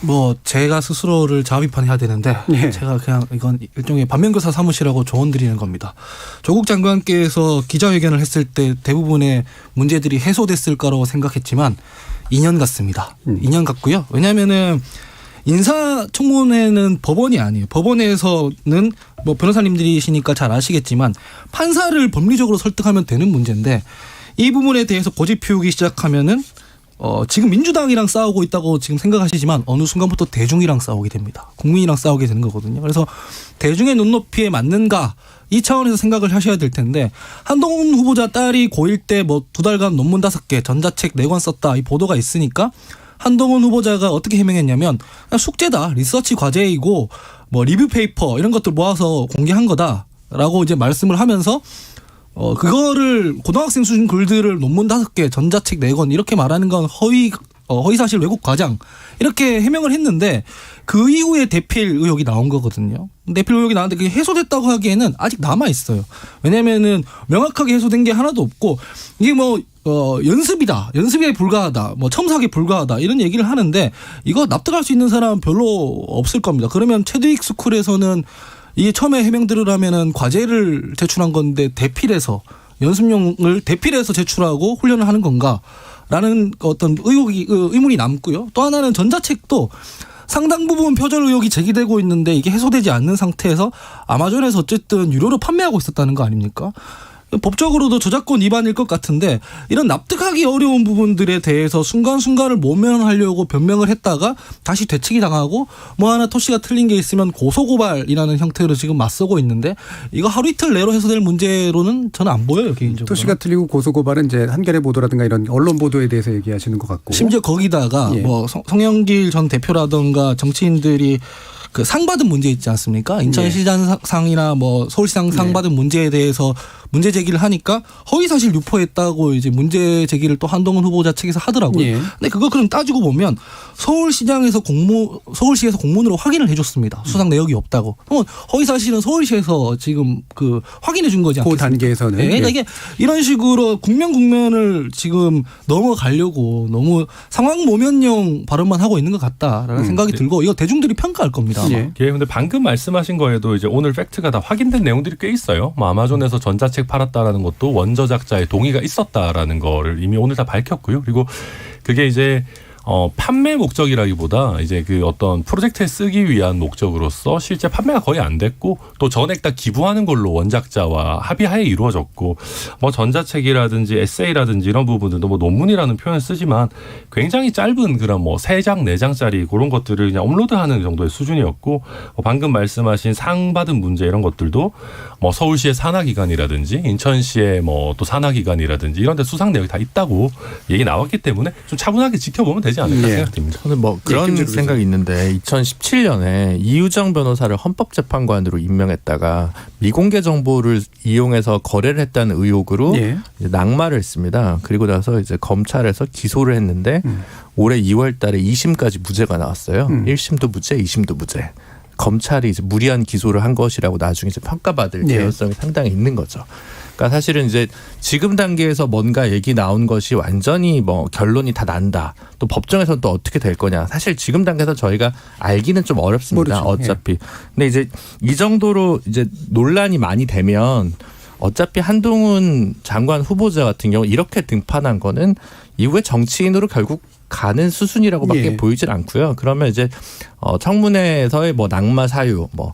Speaker 6: 뭐 제가 스스로를 자비판해야 되는데 제가 그냥 이건 일종의 반면교사 삼으시라고 조언 드리는 겁니다. 조국 장관께서 기자회견을 했을 때 대부분의 문제들이 해소됐을 거라고 생각했지만 2년 같습니다. 2년 같고요. 왜냐하면은 인사청문회는 법원이 아니에요. 법원에서는 뭐 변호사님들이시니까 잘 아시겠지만 판사를 법리적으로 설득하면 되는 문제인데 이 부분에 대해서 고집 피우기 시작하면은 지금 민주당이랑 싸우고 있다고 지금 생각하시지만 어느 순간부터 대중이랑 싸우게 됩니다. 국민이랑 싸우게 되는 거거든요. 그래서 대중의 눈높이에 맞는가 이 차원에서 생각을 하셔야 될 텐데 한동훈 후보자 딸이 고1 때 뭐 2달간 논문 5개 전자책 4권 썼다 이 보도가 있으니까 한동훈 후보자가 어떻게 해명했냐면 그냥 숙제다 리서치 과제이고 뭐 리뷰 페이퍼 이런 것들 모아서 공개한 거다라고 이제 말씀을 하면서 그거를 고등학생 수준 글들을 논문 5개, 전자책 4권 이렇게 말하는 건 허위사실 왜곡 과장 이렇게 해명을 했는데 그 이후에 대필 의혹이 나온 거거든요. 대필 의혹이 나왔는데 그게 해소됐다고 하기에는 아직 남아 있어요. 왜냐면은 명확하게 해소된 게 하나도 없고 이게 뭐 연습에 불과하다, 뭐 첨삭에 불과하다 이런 얘기를 하는데 이거 납득할 수 있는 사람은 별로 없을 겁니다. 그러면 체드윅 스쿨에서는 이게 처음에 해명들을 하면은 과제를 제출한 건데 대필해서 연습용을 대필해서 제출하고 훈련을 하는 건가라는 어떤 의문이 남고요. 또 하나는 전자책도 상당 부분 표절 의혹이 제기되고 있는데 이게 해소되지 않는 상태에서 아마존에서 어쨌든 유료로 판매하고 있었다는 거 아닙니까? 법적으로도 저작권 위반일 것 같은데 이런 납득하기 어려운 부분들에 대해서 순간순간을 모면하려고 변명을 했다가 다시 되치기 당하고 뭐 하나 토시가 틀린 게 있으면 고소고발이라는 형태로 지금 맞서고 있는데 이거 하루 이틀 내로 해소될 문제로는 저는 안 보여요 개인적으로.
Speaker 4: 토시가 틀리고 고소고발은 이제 한겨레 보도라든가 이런 언론 보도에 대해서 얘기하시는 것 같고
Speaker 6: 심지어 거기다가 뭐 성영길 전 대표라든가 정치인들이 그 상 받은 문제 있지 않습니까? 인천시장상이나 뭐 서울시장 상 받은 문제에 대해서 문제 제기를 하니까 허위사실 유포했다고 이제 문제 제기를 또 한동훈 후보자 측에서 하더라고요. 근데 그거 그럼 따지고 보면 서울시에서 공문으로 확인을 해줬습니다. 수상 내역이 없다고. 그러면 허위사실은 서울시에서 지금 그 확인해 준 거지 않겠습니까?
Speaker 4: 그 단계에서는.
Speaker 6: 네. 그러니까 이게 이런 식으로 국면을 지금 넘어가려고 너무 상황 모면용 발언만 하고 있는 것 같다라는 생각이 들고 이거 대중들이 평가할 겁니다.
Speaker 7: 근데 방금 말씀하신 거에도 이제 오늘 팩트가 다 확인된 내용들이 꽤 있어요. 뭐 아마존에서 전자책 팔았다라는 것도 원저작자의 동의가 있었다라는 거를 이미 오늘 다 밝혔고요. 그리고 그게 이제 판매 목적이라기보다 이제 그 어떤 프로젝트에 쓰기 위한 목적으로서 실제 판매가 거의 안 됐고 또 전액 다 기부하는 걸로 원작자와 합의하에 이루어졌고 뭐 전자책이라든지 에세이라든지 이런 부분들도 뭐 논문이라는 표현을 쓰지만 굉장히 짧은 그런 뭐 3장, 4장짜리 그런 것들을 그냥 업로드하는 정도의 수준이었고 방금 말씀하신 상 받은 문제 이런 것들도 뭐 서울시의 산하기관이라든지 인천시의 뭐 또 산하기관이라든지 이런 데 수상 내역이 다 있다고 얘기 나왔기 때문에 좀 차분하게 지켜보면 되지 않을까 생각됩니다.
Speaker 8: 저는 뭐 그런 생각이 있는데 2017년에 이유정 변호사를 헌법재판관으로 임명했다가 미공개 정보를 이용해서 거래를 했다는 의혹으로 이제 낙마를 했습니다. 그리고 나서 이제 검찰에서 기소를 했는데 올해 2월 달에 2심까지 무죄가 나왔어요. 1심도 무죄, 2심도 무죄. 검찰이 이제 무리한 기소를 한 것이라고 나중에 이제 평가받을 개연성이 상당히 있는 거죠. 그러니까 사실은 이제 지금 단계에서 뭔가 얘기 나온 것이 완전히 뭐 결론이 다 난다. 또 법정에서는 또 어떻게 될 거냐. 사실 지금 단계에서 저희가 알기는 좀 어렵습니다. 모르죠. 어차피. 근데 이제 이 정도로 이제 논란이 많이 되면 어차피 한동훈 장관 후보자 같은 경우 이렇게 등판한 거는 이후에 정치인으로 결국 가는 수순이라고밖에 보이질 않고요. 그러면 이제 청문회에서의 뭐 낙마 사유, 뭐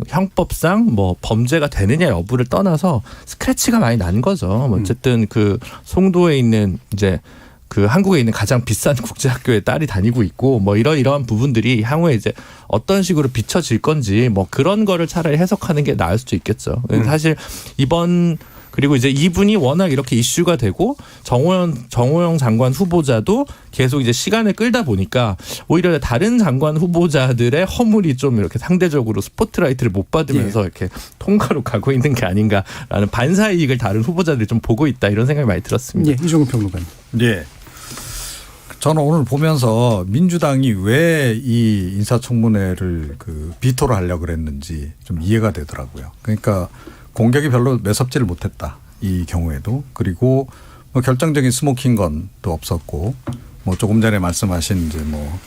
Speaker 8: 형법상 뭐 범죄가 되느냐 여부를 떠나서 스크래치가 많이 난 거죠. 어쨌든 그 송도에 있는 이제 그 한국에 있는 가장 비싼 국제학교에 딸이 다니고 있고 뭐 이러한 부분들이 향후에 이제 어떤 식으로 비춰질 건지 뭐 그런 거를 차라리 해석하는 게 나을 수도 있겠죠. 사실 이번 그리고 이제 이분이 워낙 이렇게 이슈가 되고 정호영 장관 후보자도 계속 이제 시간을 끌다 보니까 오히려 다른 장관 후보자들의 허물이 좀 이렇게 상대적으로 스포트라이트를 못 받으면서 이렇게 통과로 가고 있는 게 아닌가라는 반사 이익을 다른 후보자들이 좀 보고 있다 이런 생각이 많이 들었습니다.
Speaker 4: 이종훈 평론가님.
Speaker 9: 네. 저는 오늘 보면서 민주당이 왜 이 인사청문회를 그 비토를 하려고 그랬는지 좀 이해가 되더라고요. 그러니까 공격이 별로 매섭지를 못했다. 이 경우에도. 그리고 뭐 결정적인 스모킹 건도 없었고 뭐 조금 전에 말씀하신 이제 뭐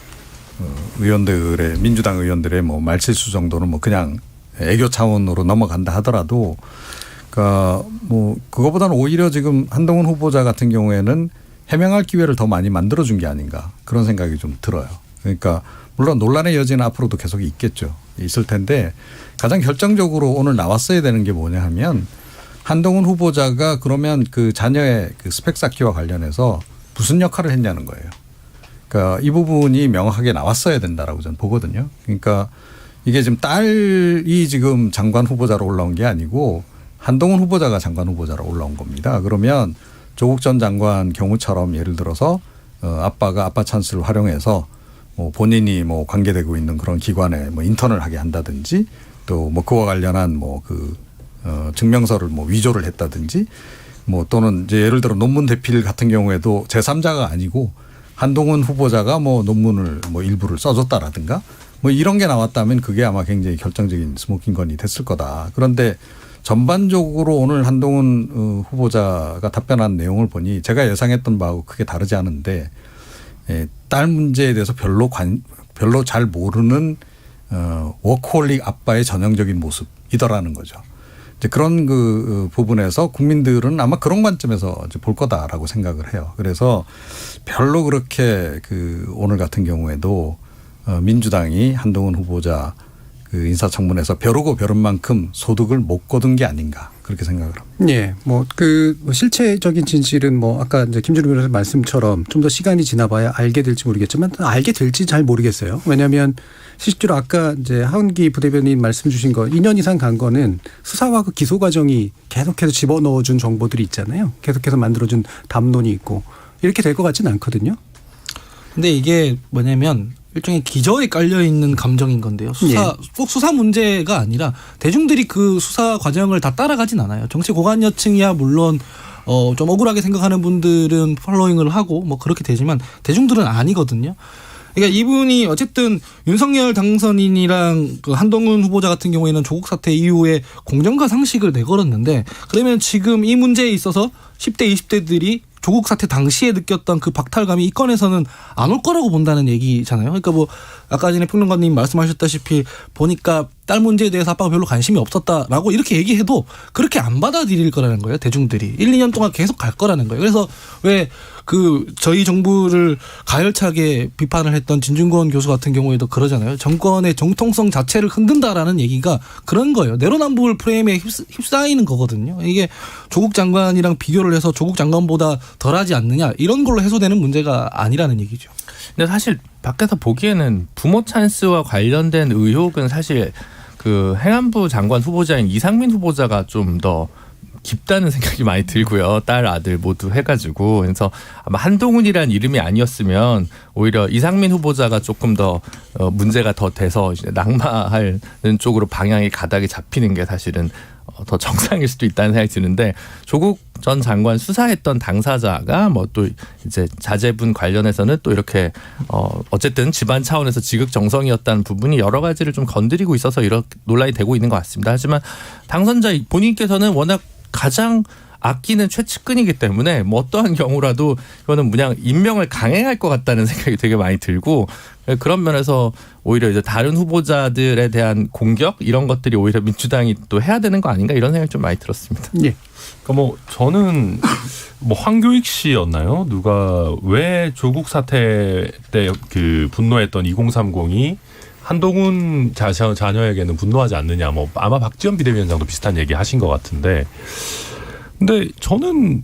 Speaker 9: 의원들의 민주당 의원들의 뭐 말실수 정도는 뭐 그냥 애교 차원으로 넘어간다 하더라도 그러니까 뭐 그거보다는 오히려 지금 한동훈 후보자 같은 경우에는 해명할 기회를 더 많이 만들어준 게 아닌가 그런 생각이 좀 들어요. 그러니까 물론 논란의 여지는 앞으로도 계속 있겠죠. 있을 텐데 가장 결정적으로 오늘 나왔어야 되는 게 뭐냐 하면 한동훈 후보자가 그러면 그 자녀의 그 스펙 쌓기와 관련해서 무슨 역할을 했냐는 거예요. 그러니까 이 부분이 명확하게 나왔어야 된다라고 저는 보거든요. 그러니까 이게 지금 딸이 지금 장관 후보자로 올라온 게 아니고 한동훈 후보자가 장관 후보자로 올라온 겁니다. 그러면 조국 전 장관 경우처럼 예를 들어서 아빠가 아빠 찬스를 활용해서 뭐 본인이 뭐 관계되고 있는 그런 기관에 뭐 인턴을 하게 한다든지 또 뭐 그와 관련한 뭐 그 증명서를 뭐 위조를 했다든지 뭐 또는 이제 예를 들어 논문 대필 같은 경우에도 제3자가 아니고 한동훈 후보자가 뭐 논문을 뭐 일부를 써줬다라든가 뭐 이런 게 나왔다면 그게 아마 굉장히 결정적인 스모킹 건이 됐을 거다. 그런데 전반적으로 오늘 한동훈 후보자가 답변한 내용을 보니 제가 예상했던 바하고 크게 다르지 않은데 딸 문제에 대해서 별로 잘 모르는 워커홀릭 아빠의 전형적인 모습이더라는 거죠. 이제 그런 그 부분에서 국민들은 아마 그런 관점에서 이제 볼 거다라고 생각을 해요. 그래서 별로 그렇게 그 오늘 같은 경우에도 민주당이 한동훈 후보자 그 인사청문회에서 벼르고 벼른 만큼 소득을 못 거둔 게 아닌가 그렇게 생각을 합니다.
Speaker 4: 예, 뭐 그 실체적인 진실은 뭐 아까 이제 김준우 변호사 말씀처럼 좀 더 시간이 지나봐야 알게 될지 모르겠지만 알게 될지 잘 모르겠어요. 왜냐하면 실제로 아까 이제 하은기 부대변인 말씀 주신 거 2년 이상 간 거는 수사와 그 기소 과정이 계속해서 집어넣어준 정보들이 있잖아요. 계속해서 만들어준 담론이 있고 이렇게 될 것 같지는 않거든요.
Speaker 6: 근데 이게 뭐냐면 일종의 기저에 깔려 있는 감정인 건데요. 꼭 수사 문제가 아니라 대중들이 그 수사 과정을 다 따라가진 않아요. 정치 고관여층이야 물론 좀 억울하게 생각하는 분들은 팔로잉을 하고 뭐 그렇게 되지만 대중들은 아니거든요. 그러니까 이분이 어쨌든 윤석열 당선인이랑 그 한동훈 후보자 같은 경우에는 조국 사태 이후에 공정과 상식을 내걸었는데 그러면 지금 이 문제에 있어서 10대 20대들이 조국 사태 당시에 느꼈던 그 박탈감이 이 건에서는 안 올 거라고 본다는 얘기잖아요. 그러니까 뭐 아까 전에 평론가님 말씀하셨다시피 보니까 딸 문제에 대해서 아빠가 별로 관심이 없었다라고 이렇게 얘기해도 그렇게 안 받아들일 거라는 거예요. 대중들이 1, 2년 동안 계속 갈 거라는 거예요. 그래서 왜 저희 정부를 가열차게 비판을 했던 진중권 교수 같은 경우에도 그러잖아요. 정권의 정통성 자체를 흔든다라는 얘기가 그런 거예요. 내로남불 프레임에 휩싸이는 거거든요. 이게 조국 장관이랑 비교를 해서 조국 장관보다 덜하지 않느냐 이런 걸로 해소되는 문제가 아니라는 얘기죠.
Speaker 8: 근데 사실 밖에서 보기에는 부모 찬스와 관련된 의혹은 사실 그 행안부 장관 후보자인 이상민 후보자가 좀 더 깊다는 생각이 많이 들고요. 딸 아들 모두 해가지고 그래서 아마 한동훈이라는 이름이 아니었으면 오히려 이상민 후보자가 조금 더 문제가 더 돼서 이제 낙마하는 쪽으로 방향이 가닥이 잡히는 게 사실은 더 정상일 수도 있다는 생각이 드는데 조국 전 장관 수사했던 당사자가 뭐 또 이제 자제분 관련해서는 또 이렇게 어쨌든 집안 차원에서 지극정성이었다는 부분이 여러 가지를 좀 건드리고 있어서 이렇게 논란이 되고 있는 것 같습니다. 하지만 당선자 본인께서는 워낙 가장 아끼는 최측근이기 때문에 뭐 어떠한 경우라도 이거는 그냥 임명을 강행할 것 같다는 생각이 되게 많이 들고 그런 면에서 오히려 이제 다른 후보자들에 대한 공격 이런 것들이 오히려 민주당이 또 해야 되는 거 아닌가 이런 생각이 좀 많이 들었습니다.
Speaker 4: 예.
Speaker 7: 그러니까 뭐 저는 뭐 황교익 씨였나요? 누가 왜 조국 사태 때 그 분노했던 2030이 한동훈 자녀에게는 분노하지 않느냐. 뭐 아마 박지원 비대위원장도 비슷한 얘기 하신 것 같은데. 근데 저는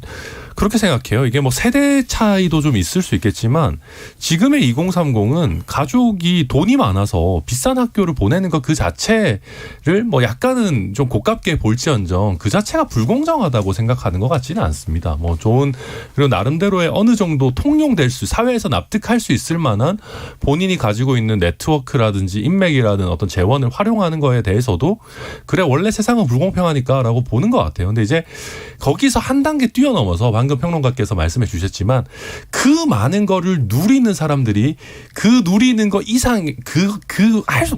Speaker 7: 그렇게 생각해요. 이게 뭐 세대 차이도 좀 있을 수 있겠지만 지금의 2030은 가족이 돈이 많아서 비싼 학교를 보내는 것 그 자체를 뭐 약간은 좀 고깝게 볼지언정 그 자체가 불공정하다고 생각하는 것 같지는 않습니다. 뭐 좋은 그리고 나름대로의 어느 정도 통용될 수 사회에서 납득할 수 있을 만한 본인이 가지고 있는 네트워크라든지 인맥이라든 어떤 재원을 활용하는 거에 대해서도 그래 원래 세상은 불공평하니까라고 보는 것 같아요. 근데 이제 거기서 한 단계 뛰어넘어서 방금 평론가께서 말씀해 주셨지만 그 많은 거를 누리는 사람들이 그 누리는 거 이상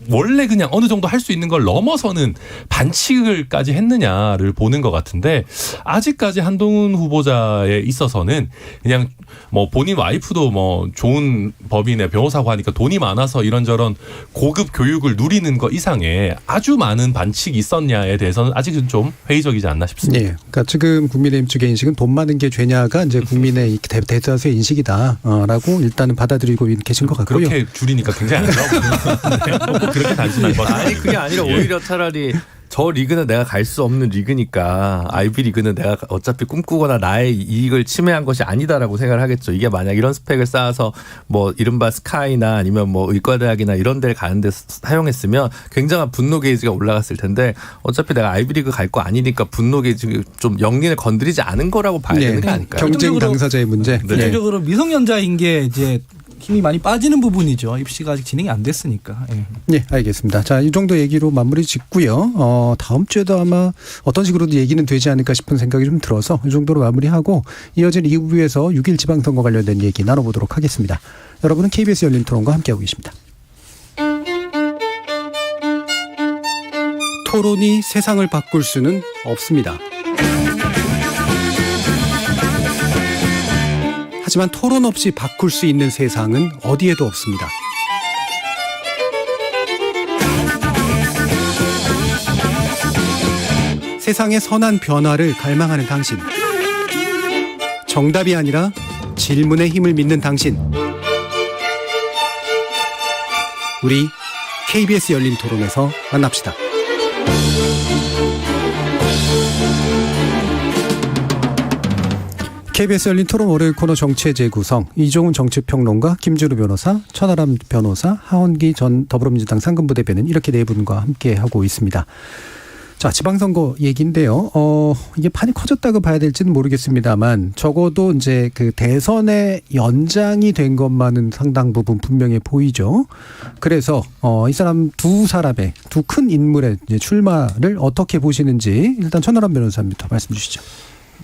Speaker 7: 원래 그냥 어느 정도 할 수 있는 걸 넘어서는 반칙을까지 했느냐를 보는 것 같은데 아직까지 한동훈 후보자에 있어서는 그냥 뭐 본인 와이프도 뭐 좋은 법인의 변호사고 하니까 돈이 많아서 이런저런 고급 교육을 누리는 거 이상의 아주 많은 반칙이 있었냐에 대해서는 아직은 좀 회의적이지 않나 싶습니다.
Speaker 4: 네, 그러니까 지금 국민의힘 측의 인식은 돈 많은 게 죄냐가 이제 국민의 대다수의 인식이다라고 일단은 받아들이고 계신 것 같고요.
Speaker 7: 그렇게 줄이니까 굉장히 안 좋아. 그렇게 단순한 거
Speaker 8: 아니 그게 아니라 오히려 차라리 저 리그는 내가 갈 수 없는 리그니까 아이비 리그는 내가 어차피 꿈꾸거나 나의 이익을 침해한 것이 아니다라고 생각을 하겠죠. 이게 만약 이런 스펙을 쌓아서 뭐 이른바 스카이나 아니면 뭐 의과대학이나 이런 데를 가는데 사용했으면 굉장한 분노 게이지가 올라갔을 텐데 어차피 내가 아이비 리그 갈 거 아니니까 분노 게이지 좀 영린을 건드리지 않은 거라고 봐야 되는 거 아닐까요?
Speaker 4: 경쟁 당사자의 문제.
Speaker 6: 대표적으로 미성년자인 게 이제 힘이 많이 빠지는 부분이죠. 입시가 아직 진행이 안 됐으니까.
Speaker 4: 네, 알겠습니다. 자, 이 정도 얘기로 마무리 짓고요. 다음 주에도 아마 어떤 식으로도 얘기는 되지 않을까 싶은 생각이 좀 들어서 이 정도로 마무리하고 이어진 2부에서 6.1 지방선거 관련된 얘기 나눠보도록 하겠습니다. 여러분은 KBS 열린 토론과 함께하고 계십니다. 토론이 세상을 바꿀 수는 없습니다. 하지만 토론 없이 바꿀 수 있는 세상은 어디에도 없습니다. 세상의 선한 변화를 갈망하는 당신. 정답이 아니라 질문의 힘을 믿는 당신. 우리 KBS 열린 토론에서 만납시다. KBS 열린 토론 월요일 코너 정치의 재구성, 이종훈 정치평론가, 김준우 변호사, 천하람 변호사, 하원기 전 더불어민주당 상근부대변인 이렇게 네 분과 함께하고 있습니다. 자, 지방선거 얘기인데요. 이게 판이 커졌다고 봐야 될지는 모르겠습니다만 적어도 이제 그 대선의 연장이 된 것만은 상당 부분 분명해 보이죠. 그래서 이 사람 두 큰 인물의 이제 출마를 어떻게 보시는지 일단 천하람 변호사님부터 말씀 주시죠.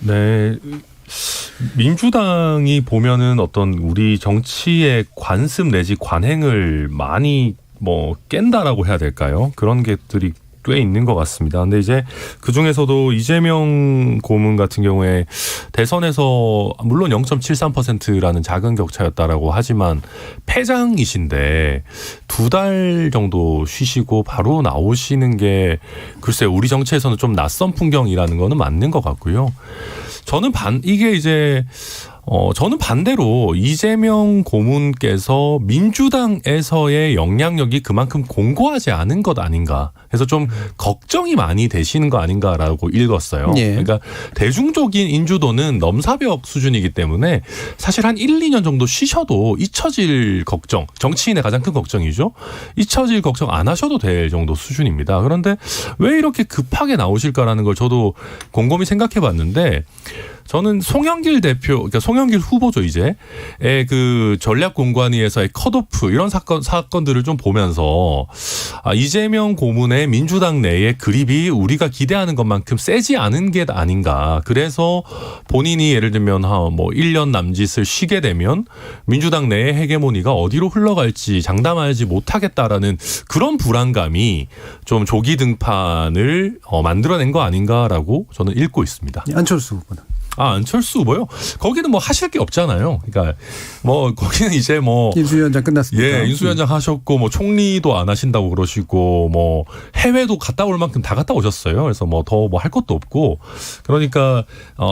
Speaker 7: 네. 민주당이 보면은 어떤 우리 정치의 관습 내지 관행을 많이 뭐 깬다라고 해야 될까요? 그런 것들이 꽤 있는 것 같습니다. 근데 이제 그 중에서도 이재명 고문 같은 경우에 대선에서 물론 0.73%라는 작은 격차였다라고 하지만 패장이신데 2달 정도 쉬시고 바로 나오시는 게 글쎄 우리 정치에서는 좀 낯선 풍경이라는 거는 맞는 것 같고요. 저는 이게 이제 저는 반대로 이재명 고문께서 민주당에서의 영향력이 그만큼 공고하지 않은 것 아닌가 해서 좀 걱정이 많이 되시는 거 아닌가라고 읽었어요.
Speaker 4: 예.
Speaker 7: 그러니까 대중적인 인주도는 넘사벽 수준이기 때문에 사실 한 1, 2년 정도 쉬셔도 잊혀질 걱정, 정치인의 가장 큰 걱정이죠. 잊혀질 걱정 안 하셔도 될 정도 수준입니다. 그런데 왜 이렇게 급하게 나오실까라는 걸 저도 곰곰이 생각해 봤는데 저는 송영길 대표, 그러니까 송영길 후보죠 이제의 그 전략공관위에서의 컷오프 이런 사건들을 좀 보면서 이재명 고문의 민주당 내의 그립이 우리가 기대하는 것만큼 세지 않은 게 아닌가. 그래서 본인이 예를 들면 뭐 1년 남짓을 쉬게 되면 민주당 내의 헤게모니가 어디로 흘러갈지 장담하지 못하겠다라는 그런 불안감이 좀 조기 등판을 만들어낸 거 아닌가라고 저는 읽고 있습니다.
Speaker 4: 안철수 후보는.
Speaker 7: 안철수 후보요? 거기는 뭐 하실 게 없잖아요. 그러니까 뭐 거기는 이제 뭐
Speaker 4: 인수위원장 끝났습니까?
Speaker 7: 예, 인수위원장 하셨고 뭐 총리도 안 하신다고 그러시고 뭐 해외도 갔다 올 만큼 다 갔다 오셨어요. 그래서 뭐 더 뭐 할 것도 없고 그러니까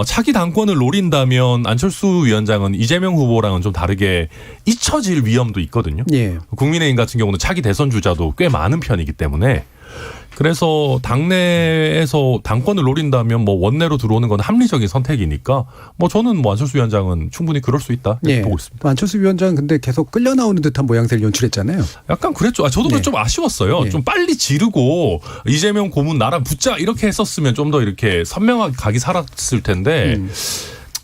Speaker 7: 차기 당권을 노린다면 안철수 위원장은 이재명 후보랑은 좀 다르게 잊혀질 위험도 있거든요.
Speaker 4: 예.
Speaker 7: 국민의힘 같은 경우는 차기 대선 주자도 꽤 많은 편이기 때문에. 그래서 당내에서 당권을 노린다면 뭐 원내로 들어오는 건 합리적인 선택이니까 뭐 저는 뭐 안철수 위원장은 충분히 그럴 수 있다 이렇게 보고 있습니다.
Speaker 4: 안철수 위원장은 근데 계속 끌려 나오는 듯한 모양새를 연출했잖아요.
Speaker 7: 약간 그랬죠. 저도
Speaker 4: 네.
Speaker 7: 좀 아쉬웠어요.
Speaker 4: 네.
Speaker 7: 좀 빨리 지르고 이재명 고문 나랑 붙자 이렇게 했었으면 좀 더 이렇게 선명하게 각이 살았을 텐데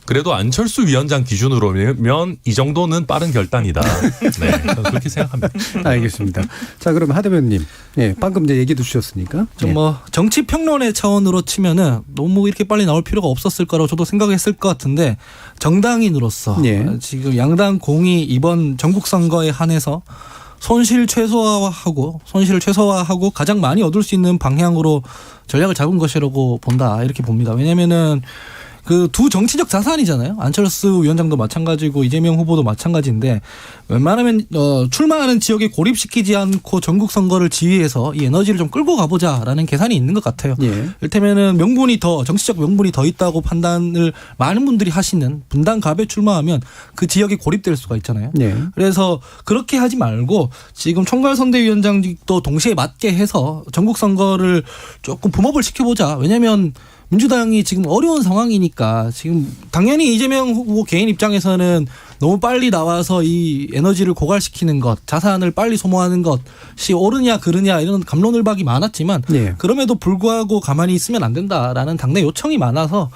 Speaker 7: 그래도 안철수 위원장 기준으로면 이 정도는 빠른 결단이다. 네, 저는 그렇게 생각합니다.
Speaker 4: 알겠습니다. 자, 그럼 하 대변님, 예, 방금 이제 얘기도 주셨으니까
Speaker 6: 좀 뭐 정치 평론의 차원으로 치면은 너무 이렇게 빨리 나올 필요가 없었을 거라고 저도 생각했을 것 같은데 정당인으로서
Speaker 4: 예.
Speaker 6: 지금 양당 공이 이번 전국 선거에 한해서 손실을 최소화하고 가장 많이 얻을 수 있는 방향으로 전략을 잡은 것이라고 본다 이렇게 봅니다. 왜냐면은 그 두 정치적 자산이잖아요. 안철수 위원장도 마찬가지고 이재명 후보도 마찬가지인데 웬만하면 출마하는 지역에 고립시키지 않고 전국 선거를 지휘해서 이 에너지를 좀 끌고 가보자라는 계산이 있는 것 같아요.
Speaker 4: 예.
Speaker 6: 이를테면은 정치적 명분이 더 있다고 판단을 많은 분들이 하시는 분당갑에 출마하면 그 지역에 고립될 수가 있잖아요.
Speaker 4: 예.
Speaker 6: 그래서 그렇게 하지 말고 지금 총괄선대위원장직도 동시에 맡게 해서 전국 선거를 조금 붐업을 시켜보자. 왜냐하면 민주당이 지금 어려운 상황이니까 지금 당연히 이재명 후보 개인 입장에서는 너무 빨리 나와서 이 에너지를 고갈시키는 것, 자산을 빨리 소모하는 것이 옳으냐 그르냐 이런 갑론을박이 많았지만
Speaker 4: 예.
Speaker 6: 그럼에도 불구하고 가만히 있으면 안 된다라는 당내 요청이 많아서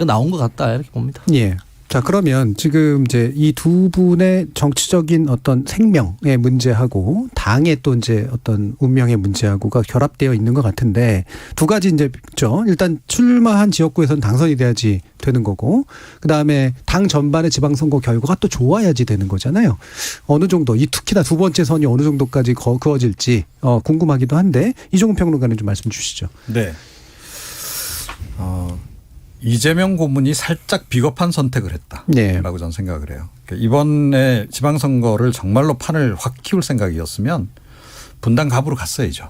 Speaker 6: 나온 것 같다 이렇게 봅니다.
Speaker 4: 예. 자, 그러면 지금 이제 이 두 분의 정치적인 어떤 생명의 문제하고 당의 또 이제 어떤 운명의 문제하고가 결합되어 있는 것 같은데 두 가지 이제 있죠. 일단 출마한 지역구에서는 당선이 돼야지 되는 거고 그다음에 당 전반의 지방선거 결과가 또 좋아야지 되는 거잖아요. 어느 정도 특히나 두 번째 선이 어느 정도까지 그어질지 궁금하기도 한데 이종훈 평론가는 좀 말씀 주시죠.
Speaker 9: 네. 이재명 고문이 살짝 비겁한 선택을 했다라고
Speaker 4: 네.
Speaker 9: 저는 생각을 해요. 이번에 지방선거를 정말로 판을 확 키울 생각이었으면 분당갑으로 갔어야죠.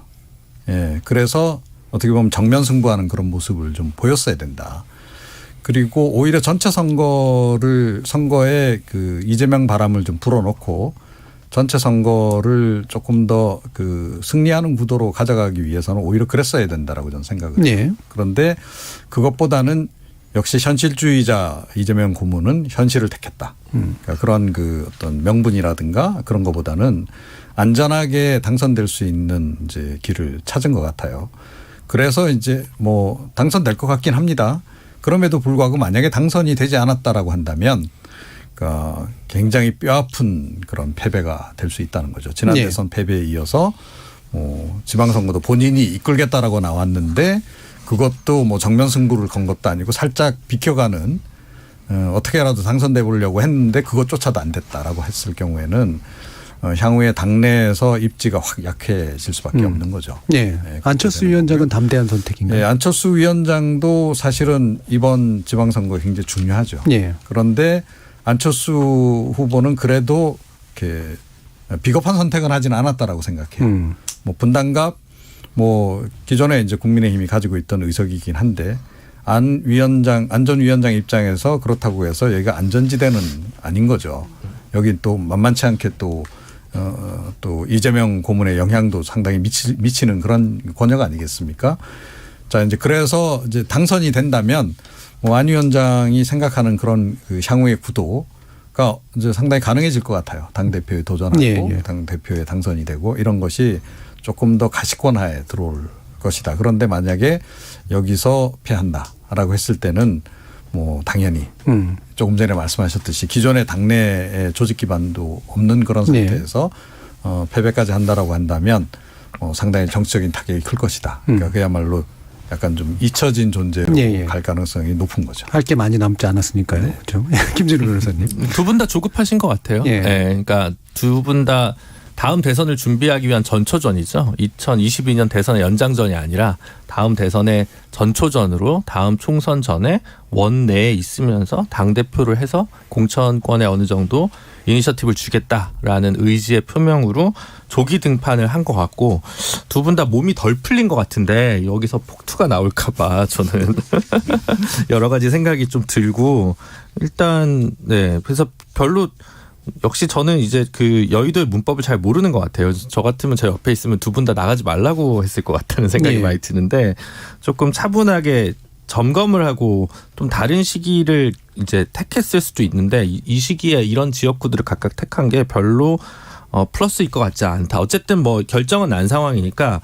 Speaker 9: 예, 그래서 어떻게 보면 정면 승부하는 그런 모습을 좀 보였어야 된다. 그리고 오히려 전체 선거에 그 이재명 바람을 좀 불어넣고 전체 선거를 조금 더 그 승리하는 구도로 가져가기 위해서는 오히려 그랬어야 된다라고 저는 생각을 해요.
Speaker 4: 네.
Speaker 9: 그런데 그것보다는 역시 현실주의자 이재명 고문은 현실을 택했다. 그러니까 그런 그 어떤 명분이라든가 그런 것보다는 안전하게 당선될 수 있는 이제 길을 찾은 것 같아요. 그래서 이제 뭐 당선될 것 같긴 합니다. 그럼에도 불구하고 만약에 당선이 되지 않았다라고 한다면 그러니까 굉장히 뼈아픈 그런 패배가 될 수 있다는 거죠. 지난
Speaker 4: 네.
Speaker 9: 대선 패배에 이어서 지방선거도 본인이 이끌겠다라고 나왔는데 그것도 뭐 정면 승부를 건 것도 아니고 살짝 비켜가는 어떻게라도 당선돼 보려고 했는데 그것조차도 안 됐다라고 했을 경우에는 향후에 당내에서 입지가 확 약해질 수밖에 없는 거죠.
Speaker 4: 네. 안철수 위원장은 담대한 선택인가요?
Speaker 9: 네, 안철수 위원장도 사실은 이번 지방선거 굉장히 중요하죠.
Speaker 4: 네.
Speaker 9: 그런데 안철수 후보는 그래도 이렇게 비겁한 선택은 하지는 않았다라고 생각해요. 뭐 분당갑 뭐 기존에 이제 국민의힘이 가지고 있던 의석이긴 한데 안전위원장 입장에서 그렇다고 해서 여기가 안전지대는 아닌 거죠. 여기 또 만만치 않게 또 이재명 고문의 영향도 상당히 미치는 그런 권역 아니겠습니까? 자, 이제 그래서 이제 당선이 된다면 뭐 안 위원장이 생각하는 그런 그 향후의 구도가 이제 상당히 가능해질 것 같아요. 당대표에 도전하고 당대표에 당선이 되고 이런 것이 조금 더 가시권하에 들어올 것이다. 그런데 만약에 여기서 패한다라고 했을 때는 뭐 당연히 조금 전에 말씀하셨듯이 기존의 당내의 조직 기반도 없는 그런 상태에서 패배까지 한다라고 한다면 상당히 정치적인 타격이 클 것이다. 그러니까 그야말로 약간 좀 잊혀진 존재로 갈 가능성이 높은 거죠.
Speaker 4: 할 게 많이 남지 않았으니까요.
Speaker 9: 네.
Speaker 4: 그렇죠? 김진우 변호사님.
Speaker 8: 두 분 다 조급하신 것 같아요. 그러니까 두 분 다 다음 대선을 준비하기 위한 전초전이죠. 2022년 대선의 연장전이 아니라 다음 대선의 전초전으로 다음 총선 전에 원내에 있으면서 당대표를 해서 공천권에 어느 정도 이니셔티브를 주겠다라는 의지의 표명으로 조기 등판을 한 것 같고 두 분 다 몸이 덜 풀린 것 같은데 여기서 폭투가 나올까 봐 저는 여러 가지 생각이 좀 들고 일단 그래서 별로 역시 저는 이제 그 여의도의 문법을 잘 모르는 것 같아요. 저 같으면 제 옆에 있으면 두 분 다 나가지 말라고 했을 것 같다는 생각이 많이 드는데 조금 차분하게 점검을 하고 좀 다른 시기를 이제 택했을 수도 있는데 이 시기에 이런 지역구들을 각각 택한 게 별로 플러스일 것 같지 않다. 어쨌든 뭐 결정은 난 상황이니까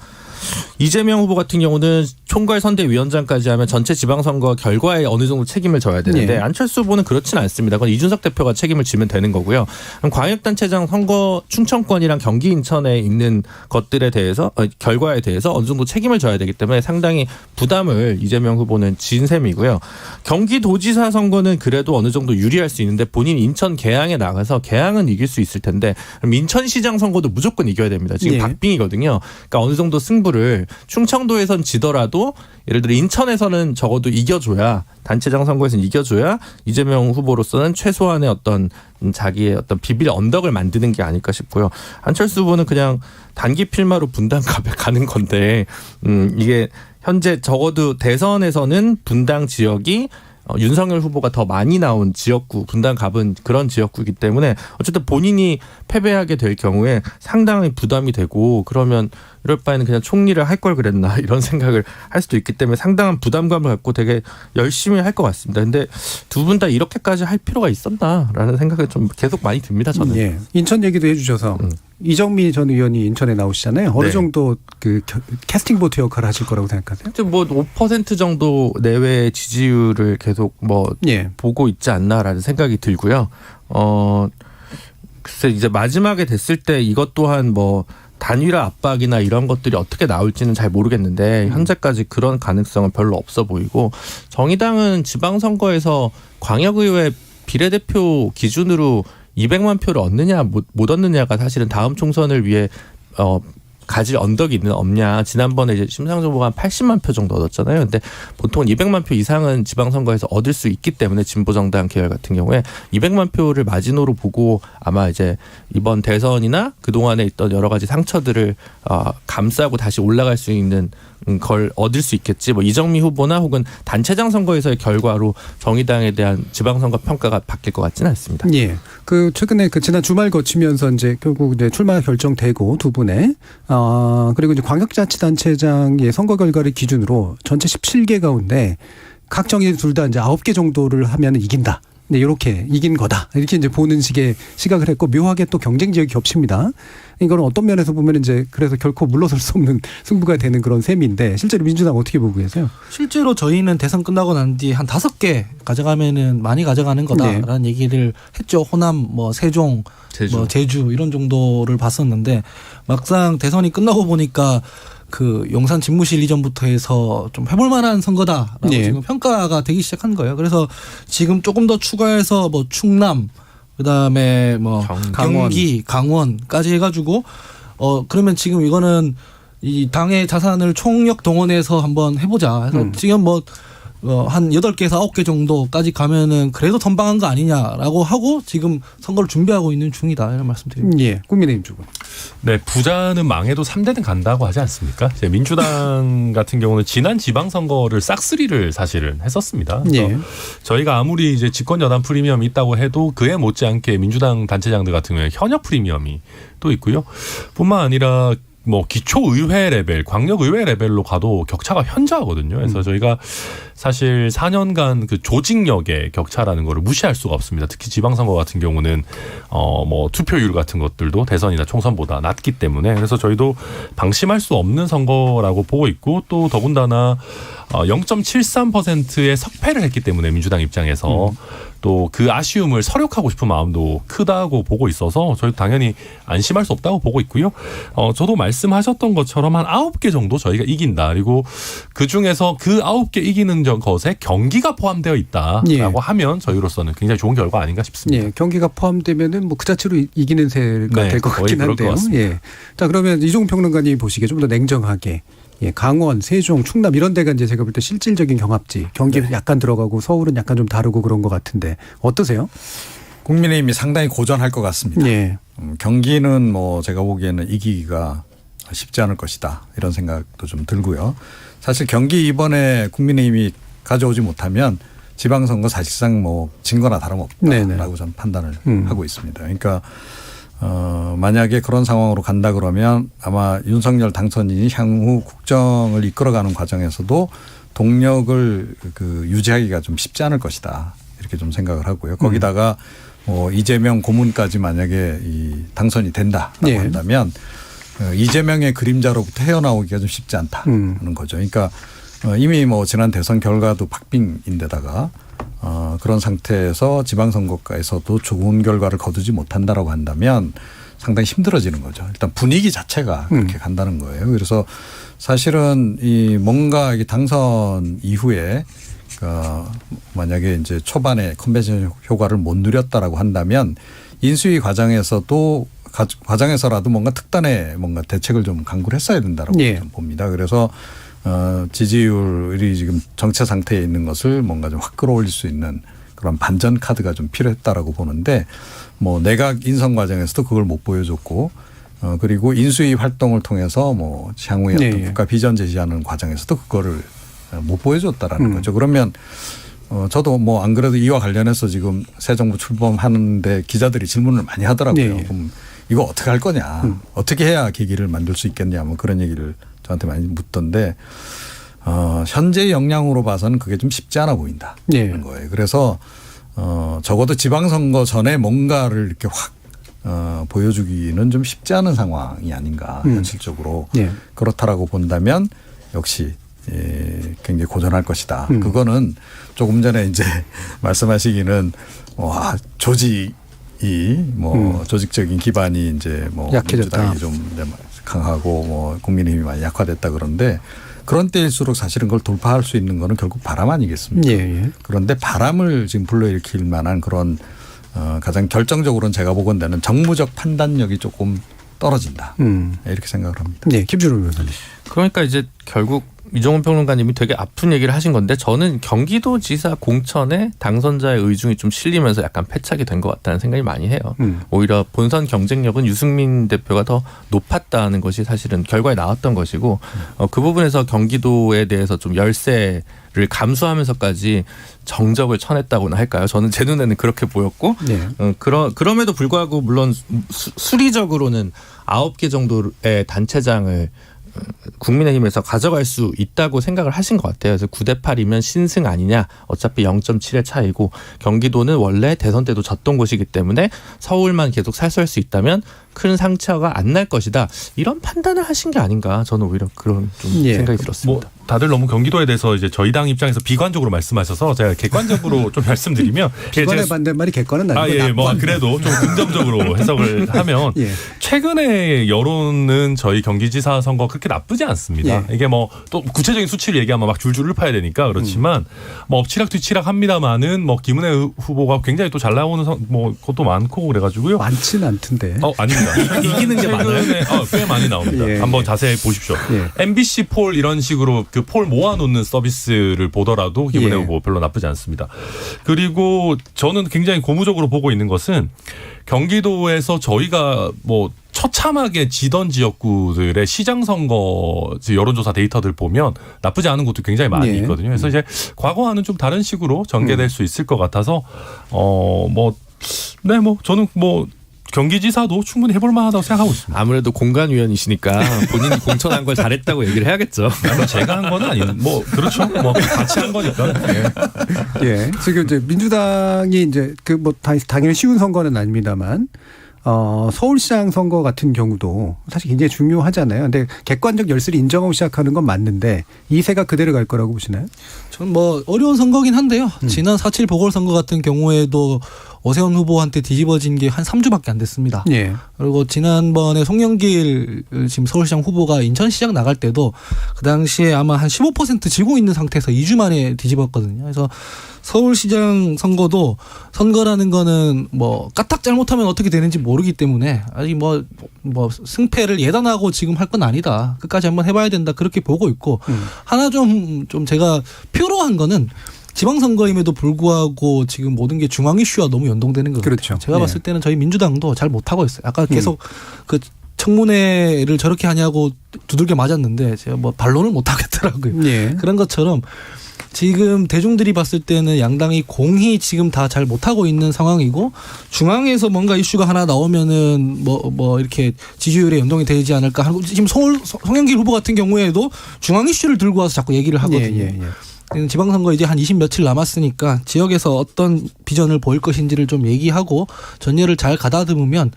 Speaker 8: 이재명 후보 같은 경우는 총괄 선대위원장까지 하면 전체 지방선거 결과에 어느 정도 책임을 져야 되는데 안철수 후보는 그렇지는 않습니다. 그건 이준석 대표가 책임을 지면 되는 거고요. 광역단체장 선거 충청권이랑 경기 인천에 있는 것들에 대해서 결과에 대해서 어느 정도 책임을 져야 되기 때문에 상당히 부담을 이재명 후보는 진 셈이고요. 경기도지사 선거는 그래도 어느 정도 유리할 수 있는데 본인 인천 계양에 나가서 계양은 이길 수 있을 텐데 그럼 인천시장 선거도 무조건 이겨야 됩니다. 지금 박빙이거든요. 그러니까 어느 정도 승부를 충청도에선 지더라도 예를 들어 인천에서는 적어도 이겨줘야 단체장 선거에서는 이겨줘야 이재명 후보로서는 최소한의 어떤 자기의 어떤 비빌 언덕을 만드는 게 아닐까 싶고요. 안철수 후보는 그냥 단기 필마로 분당갑에 가는 건데 이게 현재 적어도 대선에서는 분당 지역이 윤석열 후보가 더 많이 나온 지역구, 분당갑은 그런 지역구이기 때문에 어쨌든 본인이 패배하게 될 경우에 상당히 부담이 되고 그러면 이럴 바에는 그냥 총리를 할 걸 그랬나 이런 생각을 할 수도 있기 때문에 상당한 부담감을 갖고 되게 열심히 할 것 같습니다. 근데 두 분 다 이렇게까지 할 필요가 있었나라는 생각이 좀 계속 많이 듭니다. 저는.
Speaker 4: 인천 얘기도 해주셔서 이정미 전 의원이 인천에 나오시잖아요. 어느 정도 그 캐스팅 보트 역할을 하실 거라고 생각하세요?
Speaker 8: 뭐 5% 정도 내외의 지지율을 계속 뭐 보고 있지 않나라는 생각이 들고요. 글쎄 이제 마지막에 됐을 때 이것 또한 뭐 단일화 압박이나 이런 것들이 어떻게 나올지는 잘 모르겠는데 현재까지 그런 가능성은 별로 없어 보이고 정의당은 지방선거에서 광역의회 비례대표 기준으로 200만 표를 얻느냐 못 얻느냐가 사실은 다음 총선을 위해 가질 언덕이 있는 없냐. 지난번에 이제 심상정 후보가 한 80만 표 정도 얻었잖아요. 근데 보통은 200만 표 이상은 지방선거에서 얻을 수 있기 때문에 진보정당 계열 같은 경우에 200만 표를 마지노로 보고 아마 이제 이번 대선이나 그동안에 있던 여러 가지 상처들을 감싸고 다시 올라갈 수 있는 걸 얻을 수 있겠지. 뭐 이정미 후보나 혹은 단체장 선거에서의 결과로 정의당에 대한 지방선거 평가가 바뀔 것 같지는 않습니다.
Speaker 4: 그 최근에 그 지난 주말 거치면서 이제 결국 이제 출마 결정되고 두 분의 그리고 이제 광역자치단체장의 선거 결과를 기준으로 전체 17개 가운데 각 정의 둘 다 이제 9개 정도를 하면은 이긴다. 네, 이렇게 이긴 거다. 이렇게 이제 보는 식의 시각을 했고 묘하게 또 경쟁 지역이 겹칩니다. 이거는 어떤 면에서 보면 이제 그래서 결코 물러설 수 없는 승부가 되는 그런 셈인데 실제로 민주당 어떻게 보고 계세요?
Speaker 6: 실제로 저희는 대선 끝나고 난 뒤 한 5개 가져가면은 많이 가져가는 거다라는 얘기를 했죠. 호남, 뭐 세종, 뭐 제주 이런 정도를 봤었는데 막상 대선이 끝나고 보니까 그 용산 집무실 이전부터 해서 좀 해볼 만한 선거다라고 지금 평가가 되기 시작한 거예요. 그래서 지금 조금 더 추가해서 뭐 충남 그다음에 뭐 경기, 강원까지 해가지고 그러면 지금 이거는 이 당의 자산을 총력 동원해서 한번 해보자. 그래서 지금 뭐 한 8개에서 9개 정도까지 가면은 그래도 선방한 거 아니냐라고 하고 지금 선거를 준비하고 있는 중이다 이런 말씀드립니다.
Speaker 4: 국민의힘 쪽은.
Speaker 7: 네, 부자는 망해도 3대는 간다고 하지 않습니까? 이제 민주당 같은 경우는 지난 지방선거를 싹쓸이를 사실은 했었습니다.
Speaker 4: 예.
Speaker 7: 저희가 아무리 이제 집권 여당 프리미엄이 있다고 해도 그에 못지않게 민주당 단체장들 같은 경우에 현역 프리미엄이 또 있고요. 뿐만 아니라 뭐 기초의회 레벨, 광역의회 레벨로 가도 격차가 현저하거든요. 그래서 저희가 사실 4년간 그 조직력의 격차라는 거를 무시할 수가 없습니다. 특히 지방선거 같은 경우는 뭐 투표율 같은 것들도 대선이나 총선보다 낮기 때문에 그래서 저희도 방심할 수 없는 선거라고 보고 있고 또 더군다나 0.73%의 석패를 했기 때문에 민주당 입장에서 또 그 아쉬움을 서력하고 싶은 마음도 크다고 보고 있어서 저희도 당연히 안심할 수 없다고 보고 있고요. 저도 말씀하셨던 것처럼 한 9개 정도 저희가 이긴다. 그리고 그중에서 그 9개 이기는 것에 경기가 포함되어 있다라고
Speaker 4: 예.
Speaker 7: 하면 저희로서는 굉장히 좋은 결과 아닌가 싶습니다.
Speaker 4: 예, 경기가 포함되면은 뭐 그 자체로 이기는 세가
Speaker 7: 네,
Speaker 4: 될 것
Speaker 7: 거의
Speaker 4: 같긴
Speaker 7: 그럴 것
Speaker 4: 한데요.
Speaker 7: 같습니다.
Speaker 4: 예. 자, 그러면 이종훈 평론가님 보시기에 좀 더 냉정하게 예, 강원, 세종, 충남 이런 데가 이제 제가 볼 때 실질적인 경합지. 경기 약간 들어가고 서울은 약간 좀 다르고 그런 것 같은데 어떠세요?
Speaker 9: 국민의힘이 상당히 고전할 것 같습니다.
Speaker 4: 예.
Speaker 9: 경기는 뭐 제가 보기에는 이기기가 쉽지 않을 것이다 이런 생각도 좀 들고요. 사실 경기 이번에 국민의힘이 가져오지 못하면 지방선거 사실상 뭐 진 거나 다름없다라고 저는 판단을 하고 있습니다. 그러니까 만약에 그런 상황으로 간다 그러면 아마 윤석열 당선인이 향후 국정을 이끌어가는 과정에서도 동력을 유지하기가 좀 쉽지 않을 것이다 이렇게 좀 생각을 하고요. 거기다가 이재명 고문까지 만약에 당선이 된다라고
Speaker 4: 예.
Speaker 9: 한다면 이재명의 그림자로부터 헤어나오기가 좀 쉽지 않다는 거죠. 그러니까 이미 뭐 지난 대선 결과도 박빙인데다가 그런 상태에서 지방선거에서도 좋은 결과를 거두지 못한다라고 한다면 상당히 힘들어지는 거죠. 일단 분위기 자체가 그렇게 간다는 거예요. 그래서 사실은 뭔가 당선 이후에 만약에 이제 초반에 컨벤션 효과를 못 누렸다라고 한다면 인수위 과정에서라도 뭔가 특단의 뭔가 대책을 좀 강구를 했어야 된다라고
Speaker 4: 예.
Speaker 9: 좀 봅니다. 그래서 지지율이 지금 정체 상태에 있는 것을 뭔가 좀 확 끌어올릴 수 있는 그런 반전 카드가 좀 필요했다라고 보는데 뭐 내각 인선 과정에서도 그걸 못 보여줬고 그리고 인수위 활동을 통해서 뭐 향후에 어떤
Speaker 4: 네.
Speaker 9: 국가 비전 제시하는 과정에서도 그거를 못 보여줬다라는 거죠. 그러면 저도 뭐 안 그래도 이와 관련해서 지금 새 정부 출범하는데 기자들이 질문을 많이 하더라고요.
Speaker 4: 네.
Speaker 9: 그럼 이거 어떻게 할 거냐, 어떻게 해야 계기를 만들 수 있겠냐, 뭐 그런 얘기를 저한테 많이 묻던데 현재 역량으로 봐서는 그게 좀 쉽지 않아 보인다는
Speaker 4: 예.
Speaker 9: 거예요. 그래서 적어도 지방선거 전에 뭔가를 이렇게 확 보여주기는 좀 쉽지 않은 상황이 아닌가 현실적으로
Speaker 4: 예.
Speaker 9: 그렇다라고 본다면 역시 굉장히 고전할 것이다. 그거는 조금 전에 이제 말씀하시기는 조직이 뭐 조직적인 기반이 이제 뭐
Speaker 4: 약해졌다.
Speaker 9: 민주당이 좀 강하고 뭐 국민의힘이 많이 약화됐다 그런데 그런 때일수록 사실은 그걸 돌파할 수 있는 거는 결국 바람 아니겠습니까?
Speaker 4: 예.
Speaker 9: 그런데 바람을 지금 불러일으킬 만한 그런 가장 결정적으로는 제가 보건대는 정무적 판단력이 조금 떨어진다. 이렇게 생각을 합니다.
Speaker 4: 네, 김준호 변호사님.
Speaker 8: 그러니까 이제 결국 이종훈 평론가님이 되게 아픈 얘기를 하신 건데 저는 경기도지사 공천에 당선자의 의중이 좀 실리면서 약간 패착이 된 것 같다는 생각이 많이 해요. 오히려 본선 경쟁력은 유승민 대표가 더 높았다는 것이 사실은 결과에 나왔던 것이고 그 부분에서 경기도에 대해서 좀 열세를 감수하면서까지 정적을 쳐냈다고나 할까요? 저는 제 눈에는 그렇게 보였고
Speaker 4: 네.
Speaker 8: 그럼에도 불구하고 물론 수리적으로는 9개 정도의 단체장을 국민의힘에서 가져갈 수 있다고 생각을 하신 것 같아요. 그래서 9대8이면 신승 아니냐. 어차피 0.7의 차이고 경기도는 원래 대선 때도 졌던 곳이기 때문에 서울만 계속 살수할 수 있다면 큰 상처가 안 날 것이다. 이런 판단을 하신 게 아닌가. 저는 오히려 그런 좀
Speaker 4: 예.
Speaker 8: 생각이 들었습니다.
Speaker 7: 뭐 다들 너무 경기도에 대해서 이제 저희 당 입장에서 비관적으로 말씀하셔서 제가 객관적으로 좀 말씀드리면
Speaker 4: 비관의 반대말이 객관은 아니고
Speaker 7: 예, 뭐 그래도 좀 긍정적으로 해석을 하면
Speaker 4: 예.
Speaker 7: 최근에 여론은 저희 경기지사 선거 그렇게 나쁘지 않습니다.
Speaker 4: 예.
Speaker 7: 이게 뭐 또 구체적인 수치를 얘기하면 막 줄줄 읊어야 되니까 그렇지만 뭐 엎치락 뒤치락 합니다만은 뭐 김은혜 후보가 굉장히 또 잘 나오는 뭐 것도 많고 그래가지고요.
Speaker 4: 많지는 않던데.
Speaker 7: 아닙니다.
Speaker 8: 이기는 게 많아요?
Speaker 7: 꽤 많이 나옵니다.
Speaker 4: 예.
Speaker 7: 한번 자세히 보십시오.
Speaker 4: 예.
Speaker 7: MBC 폴 이런 식으로 그 폴 모아놓는 서비스를 보더라도 김은혜
Speaker 4: 예.
Speaker 7: 후보 별로 나쁘지 않습니다. 그리고 저는 굉장히 고무적으로 보고 있는 것은 경기도에서 저희가 뭐 처참하게 지던 지역구들의 시장 선거 여론조사 데이터들 보면 나쁘지 않은 곳도 굉장히 많이
Speaker 4: 네.
Speaker 7: 있거든요. 그래서 이제 과거와는 좀 다른 식으로 전개될 수 있을 것 같아서 저는 경기지사도 충분히 해볼 만하다고 생각하고 있습니다.
Speaker 8: 아무래도 공관위원이시니까 본인이 공천한 걸 잘했다고 얘기를 해야겠죠.
Speaker 7: 제가 한 건 아닌데 그렇죠. 같이 한 거니까.
Speaker 4: 예. 지금 이제 민주당이 이제 당연히 쉬운 선거는 아닙니다만 서울시장 선거 같은 경우도 사실 굉장히 중요하잖아요. 근데 객관적 열세를 인정하고 시작하는 건 맞는데 이 세가 그대로 갈 거라고 보시나요?
Speaker 6: 저는 어려운 선거긴 한데요. 지난 4.7 보궐선거 같은 경우에도 오세훈 후보한테 뒤집어진 게 한 3주밖에 안 됐습니다.
Speaker 4: 예.
Speaker 6: 그리고 지난번에 송영길 지금 서울시장 후보가 인천시장 나갈 때도 그 당시에 아마 한 15% 지고 있는 상태에서 2주 만에 뒤집었거든요. 그래서 서울시장 선거도 선거라는 거는 까딱 잘못하면 어떻게 되는지 모르기 때문에 아직 승패를 예단하고 지금 할 건 아니다. 끝까지 한번 해봐야 된다. 그렇게 보고 있고 하나 좀 제가 표로한 거는 지방선거임에도 불구하고 지금 모든 게 중앙 이슈와 너무 연동되는 것
Speaker 4: 그렇죠.
Speaker 6: 같아요. 제가 봤을 때는 저희 민주당도 잘 못하고 있어요. 아까 계속 그 청문회를 저렇게 하냐고 두들겨 맞았는데 제가 반론을 못하겠더라고요.
Speaker 4: 예.
Speaker 6: 그런 것처럼 지금 대중들이 봤을 때는 양당이 공히 지금 다 잘 못하고 있는 상황이고 중앙에서 뭔가 이슈가 하나 나오면은 이렇게 지지율에 연동이 되지 않을까 하고 지금 송영길 후보 같은 경우에도 중앙 이슈를 들고 와서 자꾸 얘기를 하거든요.
Speaker 4: 예.
Speaker 6: 지방선거 이제 한 20 며칠 남았으니까 지역에서 어떤 비전을 보일 것인지를 좀 얘기하고 전열을 잘 가다듬으면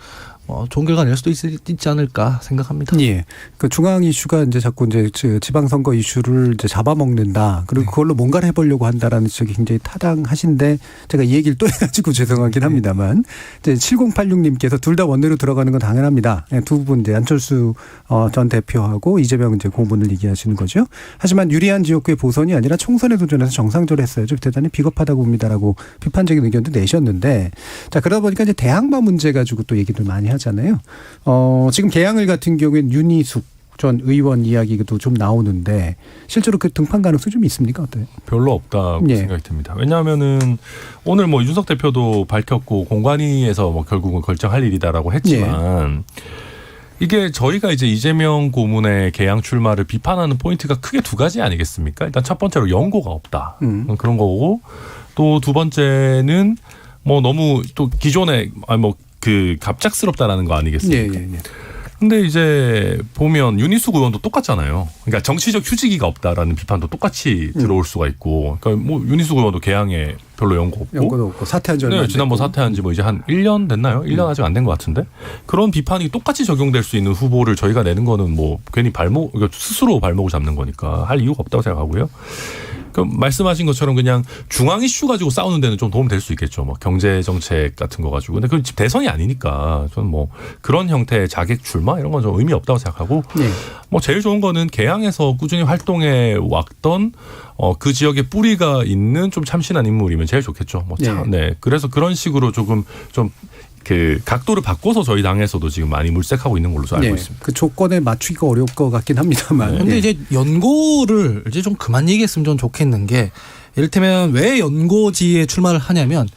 Speaker 6: 좋은 결과 낼 수도 있지 않을까 생각합니다.
Speaker 4: 예. 그 중앙 이슈가 이제 자꾸 지방선거 이슈를 이제 잡아먹는다. 그리고 그걸로 뭔가를 해보려고 한다라는 지적이 굉장히 타당하신데 제가 이 얘기를 또 해가지고 죄송하긴 합니다만 이제 7086님께서 둘 다 원내로 들어가는 건 당연합니다. 두 분 이제 안철수 전 대표하고 이재명 이제 고문을 얘기하시는 거죠. 하지만 유리한 지역구의 보선이 아니라 총선에 도전해서 정상적으로 했어야죠. 대단히 비겁하다고 봅니다라고 비판적인 의견도 내셨는데 자 그러다 보니까 이제 대항마 문제 가지고 또 얘기를 많이 하잖아요. 지금 개항을 같은 경우에는 윤희숙 전 의원 이야기도 좀 나오는데 실제로 그 등판 가능성이 좀 있습니까? 어때요?
Speaker 7: 별로 없다고 생각이 듭니다. 왜냐하면은 오늘 이준석 대표도 밝혔고 공관위에서 결국은 결정할 일이다라고 했지만 이게 저희가 이제 이재명 고문의 개항 출마를 비판하는 포인트가 크게 두 가지 아니겠습니까? 일단 첫 번째로 연고가 없다. 그런 거고 또 두 번째는 너무 또 기존에 갑작스럽다라는 거 아니겠습니까? 근데 이제 보면 윤희숙 의원도 똑같잖아요. 그러니까 정치적 휴지기가 없다라는 비판도 똑같이 들어올 수가 있고, 그러니까 윤희숙 의원도 개항에 별로 연고도 없고
Speaker 4: 사퇴한 지 얼마
Speaker 7: 지난번 사퇴한 지 이제 한 1년 됐나요? 1년 아직 안 된 것 같은데 그런 비판이 똑같이 적용될 수 있는 후보를 저희가 내는 거는 괜히 스스로 발목을 잡는 거니까 할 이유가 없다고 생각하고요. 말씀하신 것처럼 그냥 중앙 이슈 가지고 싸우는 데는 좀 도움 될 수 있겠죠. 경제 정책 같은 거 가지고. 근데 그건 대선이 아니니까 저는 그런 형태의 자객 출마 이런 건 좀 의미 없다고 생각하고 제일 좋은 거는 개항에서 꾸준히 활동해 왔던 그 지역에 뿌리가 있는 좀 참신한 인물이면 제일 좋겠죠. 그래서 그런 식으로 조금 좀 그 각도를 바꿔서 저희 당에서도 지금 많이 물색하고 있는 걸로 알고 있습니다.
Speaker 4: 그 조건에 맞추기가 어려울 것 같긴 합니다만.
Speaker 6: 근데 이제 연고를 이제 좀 그만 얘기했으면 좀 좋겠는 게 이를테면 왜 연고지에 출마를 하냐면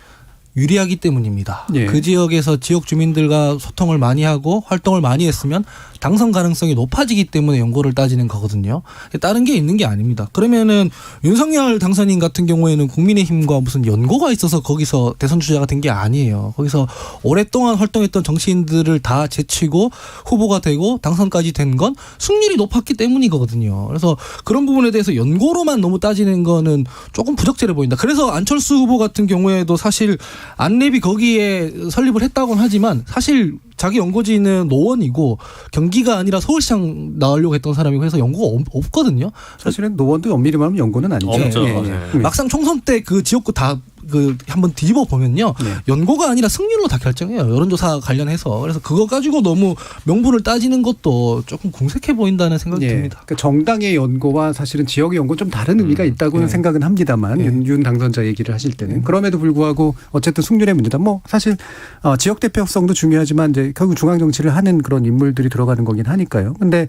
Speaker 6: 유리하기 때문입니다. 그 지역에서 지역 주민들과 소통을 많이 하고 활동을 많이 했으면 당선 가능성이 높아지기 때문에 연고를 따지는 거거든요. 다른 게 있는 게 아닙니다. 그러면은 윤석열 당선인 같은 경우에는 국민의힘과 무슨 연고가 있어서 거기서 대선 주자가 된 게 아니에요. 거기서 오랫동안 활동했던 정치인들을 다 제치고 후보가 되고 당선까지 된 건 승률이 높았기 때문이거든요. 그래서 그런 부분에 대해서 연고로만 너무 따지는 거는 조금 부적절해 보인다. 그래서 안철수 후보 같은 경우에도 사실 안랩이 거기에 설립을 했다고는 하지만 사실 자기 연고지는 노원이고 경기가 아니라 서울시장 나오려고 했던 사람이고 해서 연고가 없거든요.
Speaker 4: 사실은 노원도 엄밀히 말하면 연고는 아니죠.
Speaker 7: 없죠.
Speaker 6: 막상 총선 때 그 지역구 다 한번 뒤집어 보면요. 연고가 아니라 승률로 다 결정해요. 여론조사 관련해서. 그래서 그거 가지고 너무 명분을 따지는 것도 조금 궁색해 보인다는 생각이 듭니다.
Speaker 4: 그러니까 정당의 연고와 사실은 지역의 연고 좀 다른 의미가 있다고는 생각은 합니다만 윤 당선자 얘기를 하실 때는 그럼에도 불구하고 어쨌든 승률의 문제다. 사실 지역 대표성도 중요하지만 이제 결국 중앙 정치를 하는 그런 인물들이 들어가는 거긴 하니까요. 근데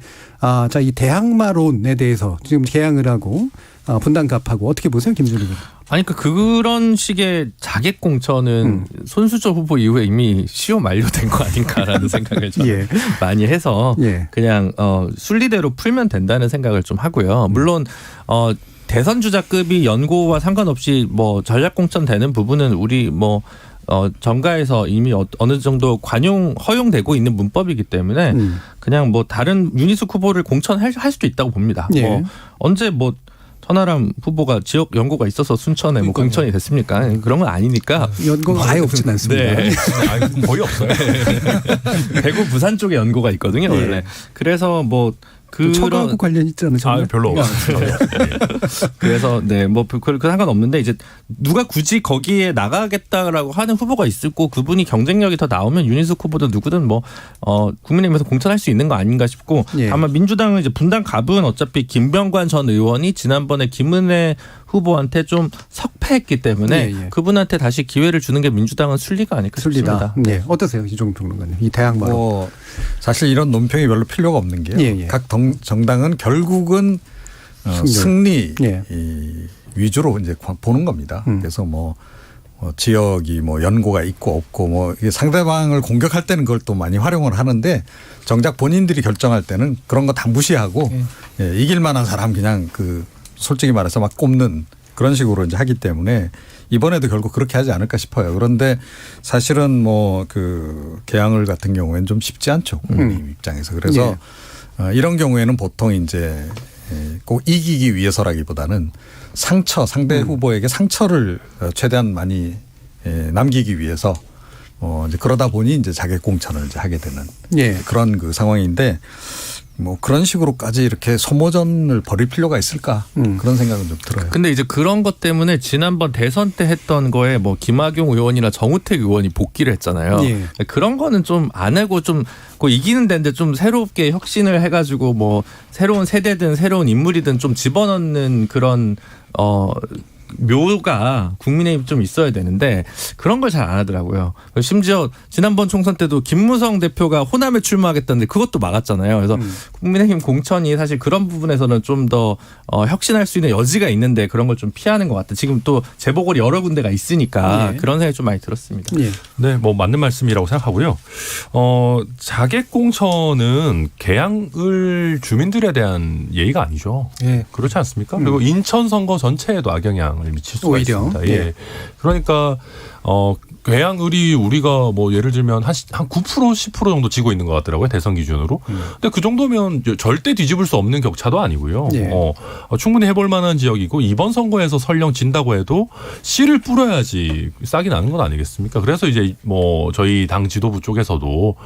Speaker 4: 자, 이 대항마론에 대해서 지금 개항을 하고 분당갑하고 어떻게 보세요, 김준일 의원?
Speaker 8: 아니 그런 식의 자객 공천은 손수저 후보 이후에 이미 시효 만료된 거 아닌가라는 생각을 좀
Speaker 4: 예.
Speaker 8: 많이 해서
Speaker 4: 예.
Speaker 8: 그냥 순리대로 풀면 된다는 생각을 좀 하고요. 물론 대선 주자급이 연고와 상관없이 뭐 전략 공천 되는 부분은 우리 뭐 정가에서 이미 어느 정도 허용되고 있는 문법이기 때문에 그냥 뭐 다른 윤희숙 후보를 공천할 수도 있다고 봅니다.
Speaker 4: 예.
Speaker 8: 뭐 언제 뭐 천하람 후보가 지역 연고가 있어서 순천에 뭐 공천이 됐습니까? 그런 건 아니니까.
Speaker 4: 연고가 아예 없진 않습니다.
Speaker 8: 네.
Speaker 7: 거의 없어요.
Speaker 8: 대구 부산 쪽에 연고가 있거든요.
Speaker 4: 예.
Speaker 8: 원래. 그래서 뭐
Speaker 4: 처가하고 관련 있지 않으셨나요?
Speaker 7: 별로 없어요.
Speaker 8: 그래서 네, 뭐 그 상관없는데 이제 누가 굳이 거기에 나가겠다라고 하는 후보가 있을 거 그분이 경쟁력이 더 나오면 윤희숙 후보든 누구든 뭐 국민의힘에서 공천할 수 있는 거 아닌가 싶고
Speaker 4: 예.
Speaker 8: 다만 민주당은 이제 분당갑은 어차피 김병관 전 의원이 지난번에 김은혜 후보한테 좀 석패했기 때문에
Speaker 4: 예.
Speaker 8: 그분한테 다시 기회를 주는 게 민주당은 순리가 아닐까 싶습니다.
Speaker 4: 네. 어떠세요, 이종필 평론가님? 이 대항마론.
Speaker 9: 사실 이런 논평이 별로 필요가 없는 게요.
Speaker 4: 예.
Speaker 9: 각 정당은 결국은 승리
Speaker 4: 예.
Speaker 9: 위주로 이제 보는 겁니다. 그래서 뭐 지역이 뭐 연고가 있고 없고 뭐 이게 상대방을 공격할 때는 그걸 또 많이 활용을 하는데 정작 본인들이 결정할 때는 그런 거 다 무시하고 예, 이길 만한 사람 그냥 솔직히 말해서 막 꼽는 그런 식으로 이제 하기 때문에 이번에도 결국 그렇게 하지 않을까 싶어요. 그런데 사실은 뭐 개항을 같은 경우에는 좀 쉽지 않죠. 국민의힘 입장에서. 그래서 이런 경우에는 보통 이제 꼭 이기기 위해서라기보다는 상대 후보에게 상처를 최대한 많이 남기기 위해서 이제 그러다 보니 이제 자객 공천을 이제 하게 되는 그런 상황인데 뭐 그런 식으로까지 이렇게 소모전을 벌일 필요가 있을까 그런 생각은 좀 들어요.
Speaker 8: 근데 이제 그런 것 때문에 지난번 대선 때 했던 거에 뭐 김학용 의원이나 정우택 의원이 복귀를 했잖아요.
Speaker 4: 예.
Speaker 8: 그런 거는 좀 안 하고 좀 이기는 데인데 좀 새롭게 혁신을 해가지고 뭐 새로운 세대든 새로운 인물이든 좀 집어넣는 그런 묘가 국민의힘 좀 있어야 되는데 그런 걸 잘 안 하더라고요. 심지어 지난번 총선 때도 김무성 대표가 호남에 출마하겠다는데 그것도 막았잖아요. 그래서 국민의힘 공천이 사실 그런 부분에서는 좀 더 혁신할 수 있는 여지가 있는데 그런 걸 좀 피하는 것 같아요. 지금 또 재보궐이 여러 군데가 있으니까 그런 생각이 좀 많이 들었습니다.
Speaker 7: 네, 뭐 맞는 말씀이라고 생각하고요. 자객 공천은 개항을 주민들에 대한 예의가 아니죠.
Speaker 6: 예.
Speaker 7: 그렇지 않습니까? 그리고 인천 선거 전체에도 악영향을 미칠 수가
Speaker 4: 오히려.
Speaker 7: 있습니다. 예. 그러니까 개항을이 우리가 뭐 예를 들면 한 9% 10% 정도 지고 있는 것 같더라고요. 대선 기준으로. 근데 그 정도면 절대 뒤집을 수 없는 격차도 아니고요. 충분히 해볼 만한 지역이고 이번 선거에서 설령 진다고 해도 씨를 뿌려야지 싹이 나는 건 아니겠습니까? 그래서 이제 뭐 저희 당 지도부 쪽에서도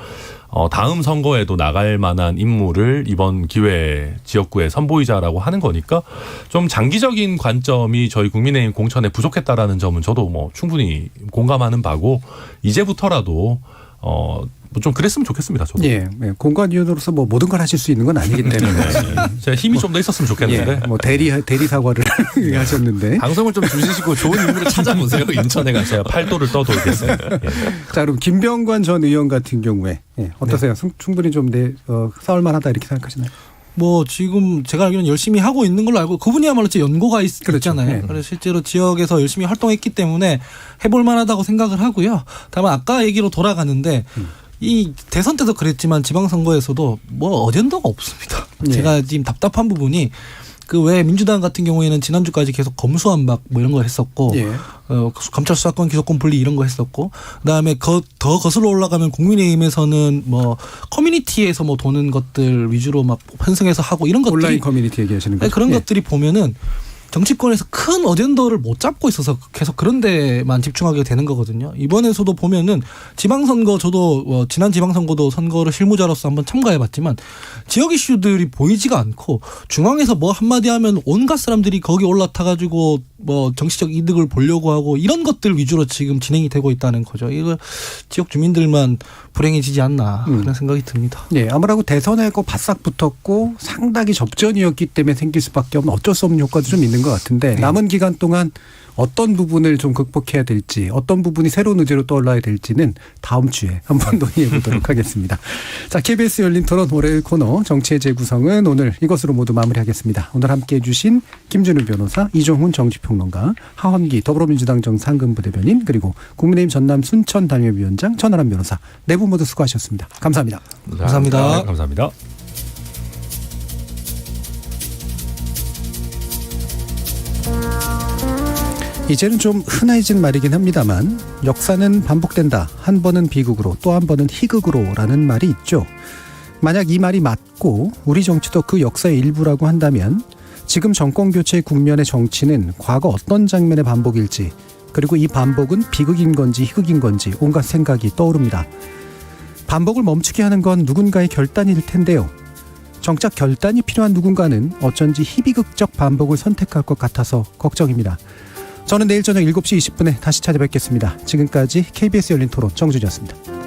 Speaker 7: 다음 선거에도 나갈 만한 인물을 이번 기회 지역구에 선보이자라고 하는 거니까 좀 장기적인 관점이 저희 국민의힘 공천에 부족했다라는 점은 저도 뭐 충분히 공감하는 바고 이제부터라도 좀 그랬으면 좋겠습니다. 저도.
Speaker 4: 공관위원으로서 뭐 모든 걸 하실 수 있는 건 아니기 때문에
Speaker 7: 제가 힘이 좀 더 있었으면 좋겠는데.
Speaker 4: 뭐 대리 사과를 하셨는데.
Speaker 8: 방송을 좀 줄이시고 좋은 인물을 찾아보세요. 인천에 가서.
Speaker 7: 제가 팔도를 떠돌겠습니다.
Speaker 4: 자, 그럼 김병관 전 의원 같은 경우에 어떠세요? 충분히 좀 싸울 만하다 이렇게 생각하시나요?
Speaker 6: 뭐 지금 제가 알기로는 열심히 하고 있는 걸로 알고 그분이야말로 연고가 있잖아요. 그래서 실제로 지역에서 열심히 활동했기 때문에 해볼 만하다고 생각을 하고요. 다만 아까 얘기로 돌아가는데 이 대선 때도 그랬지만 지방선거에서도 뭐 어젠다가 없습니다. 제가 지금 답답한 부분이 왜 민주당 같은 경우에는 지난주까지 계속 검수완박 뭐 이런 거 했었고 검찰 수사권 기소권 분리 이런 거 했었고 그다음에 더 거슬러 올라가면 국민의힘에서는 뭐 커뮤니티에서 뭐 도는 것들 위주로 막 편성해서 하고 이런 것들이
Speaker 4: 온라인 커뮤니티 얘기하시는 거죠?
Speaker 6: 그런 것들이 보면은 정치권에서 큰 어젠더를 못 잡고 있어서 계속 그런 데만 집중하게 되는 거거든요. 이번에서도 보면은 지방선거 저도 지난 지방선거도 선거를 실무자로서 한번 참가해봤지만 지역 이슈들이 보이지가 않고 중앙에서 뭐 한마디 하면 온갖 사람들이 거기 올라타가지고 뭐 정치적 이득을 보려고 하고 이런 것들 위주로 지금 진행이 되고 있다는 거죠. 이거 지역 주민들만 불행해지지 않나 그런 생각이 듭니다.
Speaker 4: 네, 아무래도 대선에 바싹 붙었고 상당히 접전이었기 때문에 생길 수밖에 없는 어쩔 수 없는 효과도 좀 있는 것 같은데 남은 기간 동안 어떤 부분을 좀 극복해야 될지 어떤 부분이 새로운 의제로 떠올라야 될지는 다음 주에 한번 논의해 보도록 하겠습니다. 자, KBS 열린 토론 월요일 코너 정치의 재구성은 오늘 이것으로 모두 마무리하겠습니다. 오늘 함께해 주신 김준우 변호사, 이종훈 정치평론가, 하헌기 더불어민주당 정상근부대변인 그리고 국민의힘 전남 순천 당협위원장 전하람 변호사 네 분 모두 수고하셨습니다. 감사합니다.
Speaker 6: 감사합니다.
Speaker 7: 네, 감사합니다.
Speaker 4: 이제는 좀 흔해진 말이긴 합니다만 역사는 반복된다. 한 번은 비극으로 또 한 번은 희극으로 라는 말이 있죠. 만약 이 말이 맞고 우리 정치도 그 역사의 일부라고 한다면 지금 정권교체 국면의 정치는 과거 어떤 장면의 반복일지 그리고 이 반복은 비극인 건지 희극인 건지 온갖 생각이 떠오릅니다. 반복을 멈추게 하는 건 누군가의 결단일 텐데요. 정작 결단이 필요한 누군가는 어쩐지 희비극적 반복을 선택할 것 같아서 걱정입니다. 저는 내일 저녁 7시 20분에 다시 찾아뵙겠습니다. 지금까지 KBS 열린 토론 정준이었습니다.